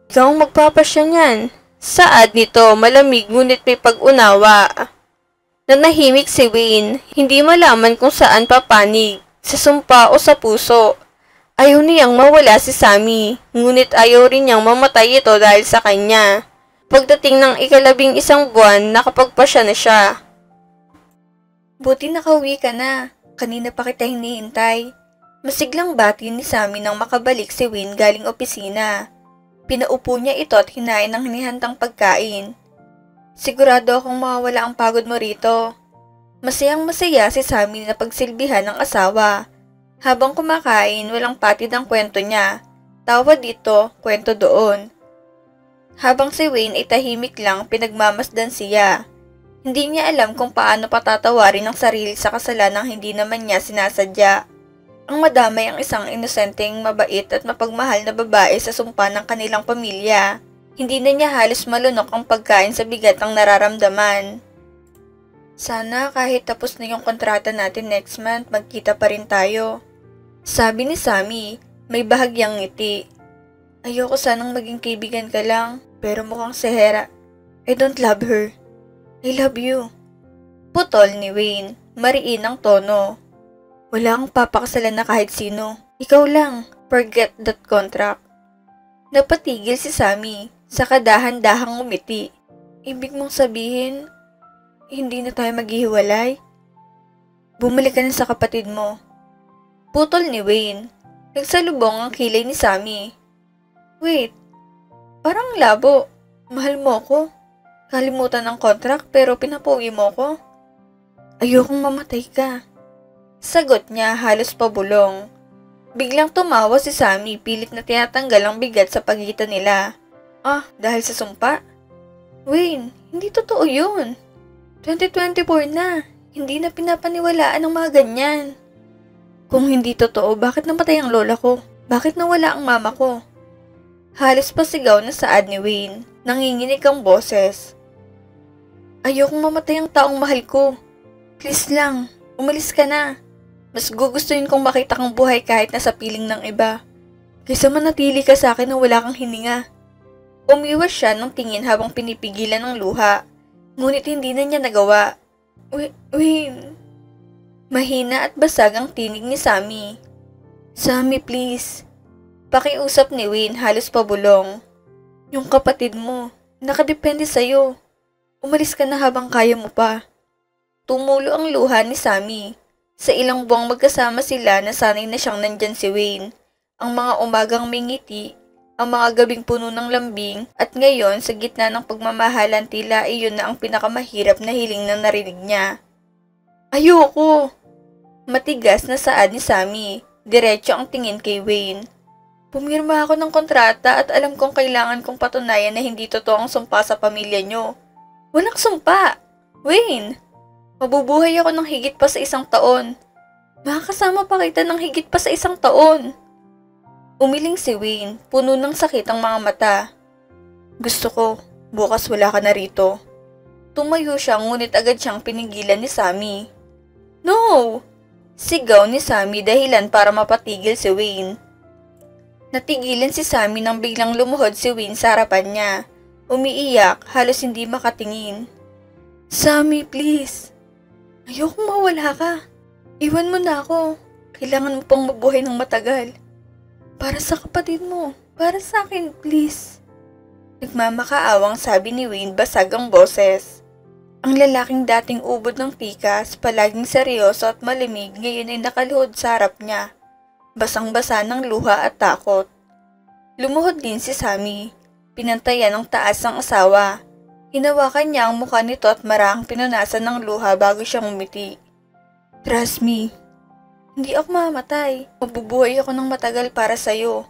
Ikaw ang magpapasya niyan. Saad nito, malamig ngunit may pag-unawa. Nanahimik si Wayne, hindi malaman kung saan papanig, sa sumpa o sa puso. Ayaw niyang mawala si Sammy, ngunit ayaw rin niyang mamatay ito dahil sa kanya. Pagdating ng 11 buwan, nakapagpasya na siya. Buti nakauwi ka na. Kanina pa kita hinihintay. Masiglang bati ni Sammy nang makabalik si Wayne galing opisina. Pinaupo niya ito at hinain ng hinihandang pagkain. Sigurado akong mawawala ang pagod mo rito. Masayang masaya si Sammy na pagsilbihan ng asawa. Habang kumakain, walang patid ang kwento niya. Tawa dito, kwento doon. Habang si Wayne ay tahimik lang, pinagmamasdan siya. Hindi niya alam kung paano patatawarin ang sarili sa kasalanang hindi naman niya sinasadya. Ang madamay ang isang inosenteng, mabait at mapagmahal na babae sa sumpa ng kanilang pamilya. Hindi na niya halos malunok ang pagkain sa bigat ng nararamdaman. Sana kahit tapos na yung kontrata natin next month, magkita pa rin tayo. Sabi ni Sammy, may bahagyang ngiti. Ayoko sanang maging kaibigan ka lang, pero mukhang si Hera. I don't love her. I love you. Putol ni Wayne, mariin ang tono. Wala kang papakasalan na kahit sino. Ikaw lang. Forget that contract. Napatigil si Sammy, saka dahan-dahang umiti. Ibig mong sabihin, hindi na tayo maghihiwalay? Bumalik ka na sa kapatid mo. Putol ni Wayne. Nagsalubong ang kilay ni Sammy. Wait, parang labo. Mahal mo ko. Kalimutan ng contract pero pinapuwi mo ko. Ayokong mamatay ka. Sagot niya halos pabulong. Biglang tumawa si Sammy, pilit na tinatanggal ang bigat sa pagitan nila. Ah, dahil sa sumpa? Wayne, hindi totoo yun. 2024 na. Hindi na pinapaniwalaan ang mga ganyan. Kung hindi totoo, bakit namatay ang lola ko? Bakit nawala ang mama ko? Halos pasigaw na saad ni Wayne. Nanginginig ang boses. Ayokong mamatay ang taong mahal ko. Please lang, umalis ka na. Mas gugustuhin kong makita kang buhay kahit nasa piling ng iba. Kaysa manatili ka sa akin na wala kang hininga. Umiwas siya ng tingin habang pinipigilan ng luha. Ngunit hindi na niya nagawa. Wayne. Mahina at basag ang tinig ni Sammy. Sammy, please. Pakiusap ni Wayne halos pabulong. Yung kapatid mo, nakadepende sa'yo. Umalis ka na habang kaya mo pa. Tumulo ang luha ni Sammy. Sa ilang buwang magkasama sila, nasanay na siyang nandyan si Wayne. Ang mga umagang may ngiti, ang mga gabing puno ng lambing, at ngayon sa gitna ng pagmamahalan tila iyon na ang pinakamahirap na hiling na narinig niya. Ayoko! Matigas na saad ni Sammy. Diretso ang tingin kay Wayne. Pumirma ako ng kontrata at alam kong kailangan kong patunayan na hindi totoo ang sumpa sa pamilya nyo. Walang sumpa! Wayne! Mabubuhay ako ng higit pa sa 1 taon. Makakasama pa kita ng higit pa sa 1 taon. Umiling si Wayne, puno ng sakit ang mga mata. Gusto ko, bukas wala ka na rito. Tumayo siya ngunit agad siyang pinigilan ni Sammy. No! Sigaw ni Sammy dahilan para mapatigil si Wayne. Natigilan si Sammy nang biglang lumuhod si Wayne sa harapan niya. Umiiyak, halos hindi makatingin. Sammy, please. Ayokong mawala ka. Iwan mo na ako. Kailangan mo pang mabuhay ng matagal. Para sa kapatid mo. Para sa akin, please. Nagmamakaawang sabi ni Wayne basag ang boses. Ang lalaking dating ubod ng tikas, palaging seryoso at malimig, ngayon ay nakaluhod sa harap niya. Basang-basa ng luha at takot. Lumuhod din si Sammy. Pinantayan ng taas ng asawa. Hinawakan niya ang mukha nito at marahang pinunasan ng luha bago siyang umiti. Trust me. Hindi ako mamatay. Mabubuhay ako ng matagal para sa'yo.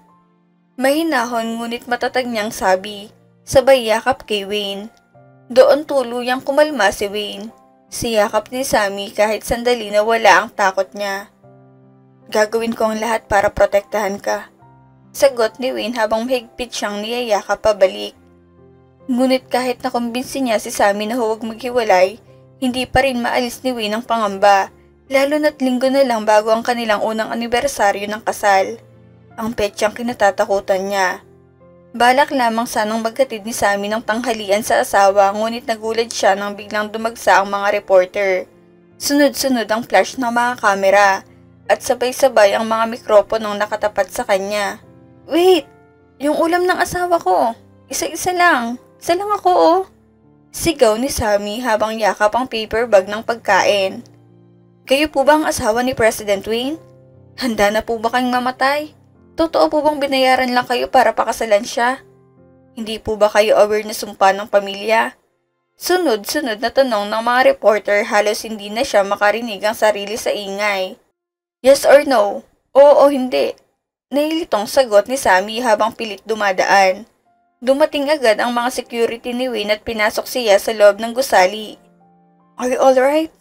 Mahinahon ngunit matatag niyang sabi, sabay yakap kay Wayne. Doon tuluyang kumalma si Wayne. Siyakap ni Sammy kahit sandali na wala ang takot niya. Gagawin ko ang lahat para protektahan ka. Sagot ni Wayne habang mahigpit siyang niyayakap pabalik. Ngunit kahit nakumbinsi niya si Sammy na huwag maghiwalay, hindi pa rin maalis ni Wayne ang pangamba, lalo na't linggo na lang bago ang kanilang unang anibersaryo ng kasal. Ang petsang kinatatakutan niya. Balak lamang sanang maghatid ni Sammy ng tanghalian sa asawa ngunit nagulat siya nang biglang dumagsa ang mga reporter. Sunod-sunod ang flash ng mga kamera. At sabay-sabay ang mga mikroponong nakatapat sa kanya. Wait! Yung ulam ng asawa ko. Isa-isa lang. Isa lang ako, oh. Sigaw ni Sammy habang yakap ang paper bag ng pagkain. Kayo po ba ang asawa ni President Wayne? Handa na po ba kayong mamatay? Totoo po bang binayaran lang kayo para pakasalan siya? Hindi po ba kayo aware na sumpa ng pamilya? Sunod-sunod na tanong ng mga reporter, halos hindi na siya makarinig ang sarili sa ingay. Yes or no? Oo o hindi. Nailitong sagot ni Sammy habang pilit dumadaan. Dumating agad ang mga security ni Wayne at pinasok siya sa loob ng gusali. Are you alright?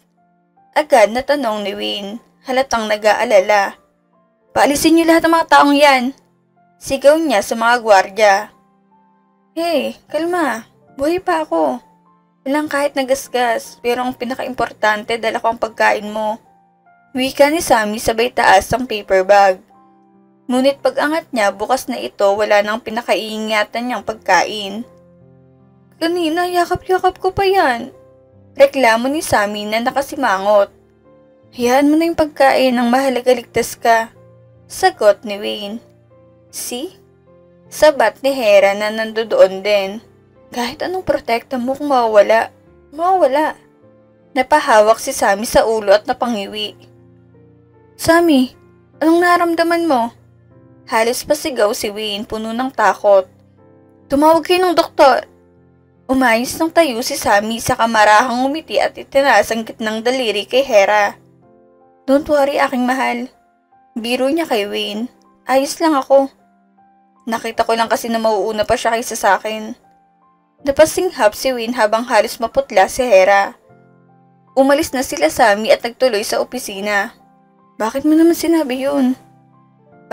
Agad na tanong ni Wayne, halatang nag-aalala. Paalisin niyo lahat ng mga taong yan. Sigaw niya sa mga gwardya. Hey, kalma. Buhay pa ako. Walang kahit nagasgas, pero ang pinaka-importante dala ko ang pagkain mo. Wika ni Sammy sabay taas ang paper bag. Ngunit pag-angat niya, bukas na ito, wala nang pinakaiingatan niyang pagkain. Kanina, yakap-yakap ko pa yan. Reklamo ni Sammy na nakasimangot. Hayaan mo na yung pagkain, ang mahalaga ligtas ka. Sagot ni Wayne. See? Sabat ni Hera na nandoon din. Kahit anong protekta mo kung mawawala, mawawala. Napahawak si Sammy sa ulo at napangiwi. Sammy, anong naramdaman mo? Halos pasigaw si Wayne, puno ng takot. Tumawag kayo ng doktor. Umayos ng tayo si Sammy sa kamarahang umiti at itinaas ang gitnang daliri kay Hera. Don't worry aking mahal. Biro niya kay Wayne. Ayos lang ako. Nakita ko lang kasi na mauuna pa siya kaysa sa akin. Napasinghap si Wayne habang halos maputla si Hera. Umalis na sila Sammy at nagtuloy sa opisina. Bakit mo naman sinabi yun?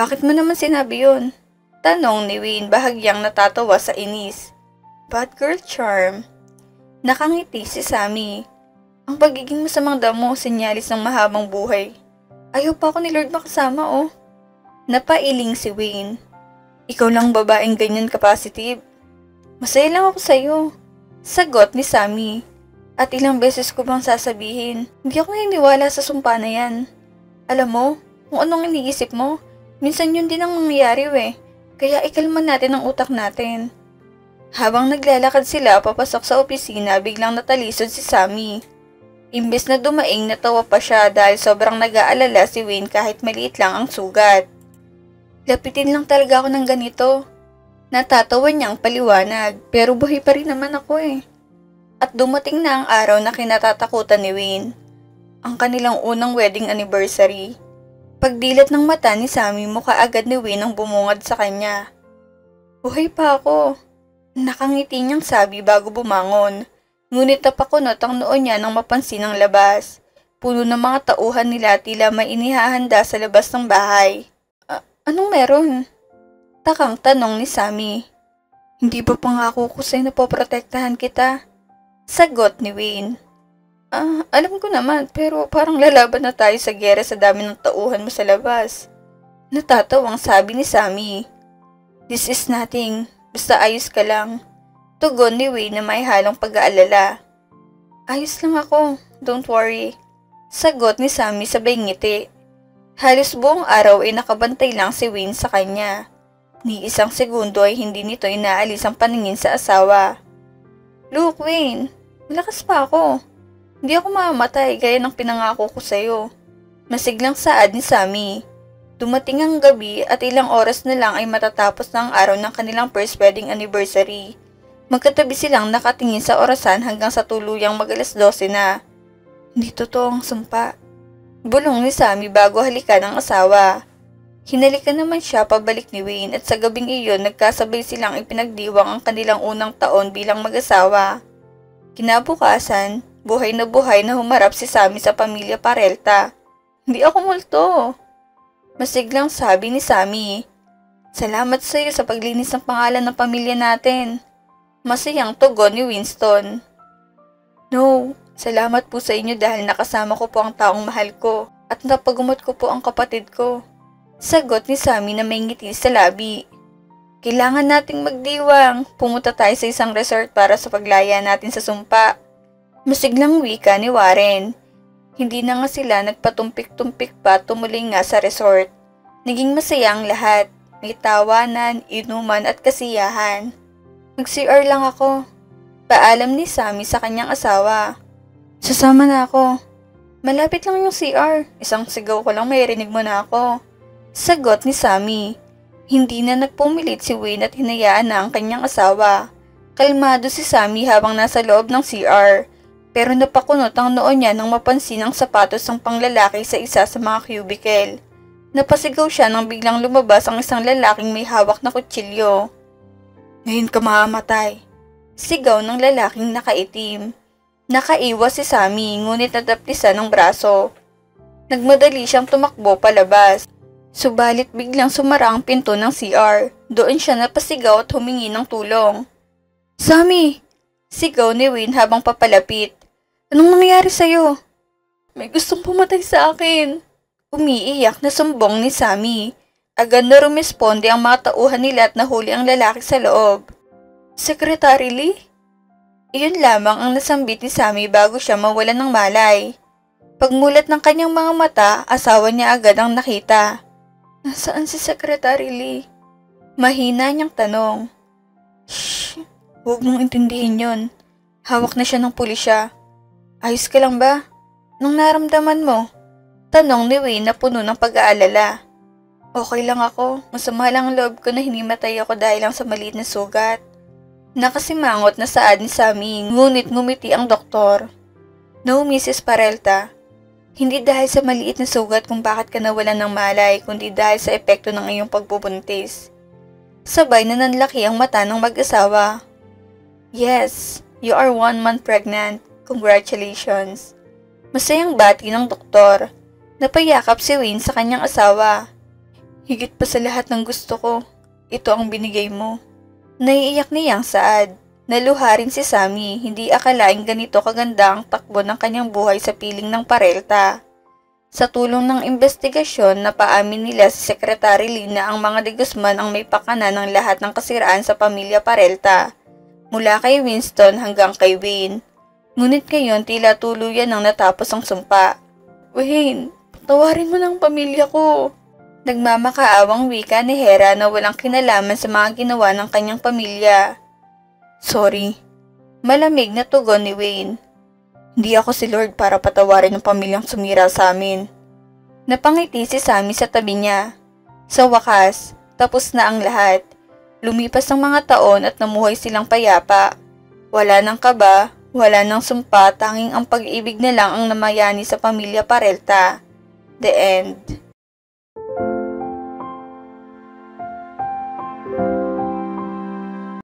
Bakit mo naman sinabi yun? Tanong ni Wayne bahagyang natatawa sa inis. Bad girl charm. Nakangiti si Sammy. Ang pagiging masamang damo, senyalis ng mahabang buhay. Ayaw pa ako ni Lord makasama oh. Napailing si Wayne. Ikaw lang babaeng ganyan ka-positive. Masaya lang ako sa'yo. Sagot ni Sammy. At ilang beses ko bang sasabihin, hindi ako naniniwala sa sumpa na yan. Alam mo, kung anong iniisip mo, minsan yun din ang mangyayari Kaya ikalma natin ang utak natin. Habang naglalakad sila papasok sa opisina, biglang natalisod si Sammy. Imbes na dumaing, natawa pa siya dahil sobrang nag-aalala si Wayne kahit maliit lang ang sugat. Lapitin lang talaga ako ng ganito. Natatawa niyang paliwanag, pero buhay pa rin naman ako At dumating na ang araw na kinatatakutan ni Wayne. Ang kanilang unang wedding anniversary. Pagdilat ng mata ni Sammy, mukha agad ni Wayne ang bumungad sa kanya. Buhay pa ako. Nakangiti niyang sabi bago bumangon. Ngunit napakunot ang noo niya nang mapansin ang labas. Puno ng mga tauhan nila tila may inihahanda sa labas ng bahay. Anong meron? Takang tanong ni Sammy. Hindi ba pangako ko sa'yo na poprotektahan kita? Sagot ni Wayne. Alam ko naman pero parang lalaban na tayo sa giyera sa dami ng tauhan mo sa labas. Natatawang sabi ni Sammy. This is nothing, basta ayos ka lang. Tugon ni Wayne na may halong pag-aalala. Ayos lang ako, don't worry. Sagot ni Sammy sabay ngiti. Halos buong araw ay nakabantay lang si Wayne sa kanya. Ni isang segundo ay hindi nito inaalis ang paningin sa asawa. Look Wayne, malakas pa ako. Hindi ako mamamatay gaya ng pinangako ko sa'yo. Masiglang saad ni Sammy. Dumating ang gabi at ilang oras na lang ay matatapos na ang araw ng kanilang first wedding anniversary. Magkatabi silang nakatingin sa orasan hanggang sa tuluyang mag-alas 12 na. Hindi totoo ang sumpa. Bulong ni Sammy bago halikan ang asawa. Hinalikan naman siya pabalik ni Wayne at sa gabing iyon nagkasabay silang ipinagdiwang ang kanilang unang taon bilang mag-asawa. Kinabukasan, buhay na humarap si Sammy sa pamilya Peralta. Hindi ako multo. Masiglang sabi ni Sammy. Salamat sa iyo sa paglinis ng pangalan ng pamilya natin. Masayang tugon ni Winston. No, salamat po sa inyo dahil nakasama ko po ang taong mahal ko at napagumot ko po ang kapatid ko. Sagot ni Sammy na may ngiti sa labi. Kailangan nating magdiwang. Pumunta tayo sa isang resort para sa paglaya natin sa sumpa. Masiglang wika ni Warren. Hindi na nga sila nagpatumpik-tumpik pa tumuling nga sa resort. Naging masaya ang lahat. May tawanan, inuman at kasiyahan. Mag-CR lang ako. Paalam ni Sammy sa kanyang asawa. Sasama na ako. Malapit lang yung CR. Isang sigaw ko lang maririnig mo na ako. Sagot ni Sammy. Hindi na nagpumilit si Wayne at hinayaan na ang kanyang asawa. Kalmado si Sammy habang nasa loob ng CR. Pero napakunot ang noo niya nang mapansin ang sapatos ng panglalaki sa isa sa mga cubicle. Napasigaw siya nang biglang lumabas ang isang lalaking may hawak na kutsilyo. Ngayon ka mamamatay. Sigaw ng lalaking nakaitim. Nakaiwas si Sammy ngunit nataplisan ng braso. Nagmadali siyang tumakbo palabas. Subalit biglang sumara ang pinto ng CR. Doon siya napasigaw at humingi ng tulong. Sammy! Sigaw ni Wayne habang papalapit. Anong nangyari sa'yo? May gustong pumatay sa akin. Umiiyak na sumbong ni Sammy. Agad na rumisponde ang mga tauhan nila at nahuli ang lalaki sa loob. Secretary Lee? Iyon lamang ang nasambit ni Sammy bago siya mawalan ng malay. Pagmulat ng kanyang mga mata, asawa niya agad ang nakita. Nasaan si Secretary Lee? Mahina niyang tanong. Shh! Huwag mong intindihin yon. Hawak na siya ng pulisya. Ayos ka lang ba? Anong naramdaman mo? Tanong ni Wayne na puno ng pag-aalala. Okay lang ako. Masama lang ang loob ko na hinimatay ako dahil lang sa maliit na sugat. Nakasimangot na saad ni Sammy, ngunit ngumiti ang doktor. No, Mrs. Peralta. Hindi dahil sa maliit na sugat kung bakit ka nawalan ng malay, kundi dahil sa epekto ng iyong pagbubuntis. Sabay na nanlaki ang mata ng mag-asawa. Yes, you are 1 month pregnant. Congratulations. Masayang bati ng doktor. Napayakap si Wayne sa kanyang asawa. Higit pa sa lahat ng gusto ko, ito ang binigay mo. Naiiyak niyang Saad. Naluha rin si Sammy, hindi akalaing ganito kaganda ang takbo ng kanyang buhay sa piling ng Peralta. Sa tulong ng investigasyon, napaamin nila si Secretary Lee na ang mga de Guzman ang may pakana ng lahat ng kasiraan sa pamilya Peralta, mula kay Winston hanggang kay Wayne. Ngunit ngayon tila tuluyan nang natapos ang sumpa. Wayne, patawarin mo ng pamilya ko. Nagmamakaawang wika ni Hera na walang kinalaman sa mga ginawa ng kanyang pamilya. Sorry. Malamig na tugon ni Wayne. Hindi ako si Lord para patawarin ang pamilyang sumira sa amin. Napangiti si Sammy sa tabi niya. Sa wakas, tapos na ang lahat. Lumipas ang mga taon at namuhay silang payapa. Wala nang kaba, wala nang sumpa, tanging ang pag-ibig na lang ang namayani sa pamilya Peralta. The end.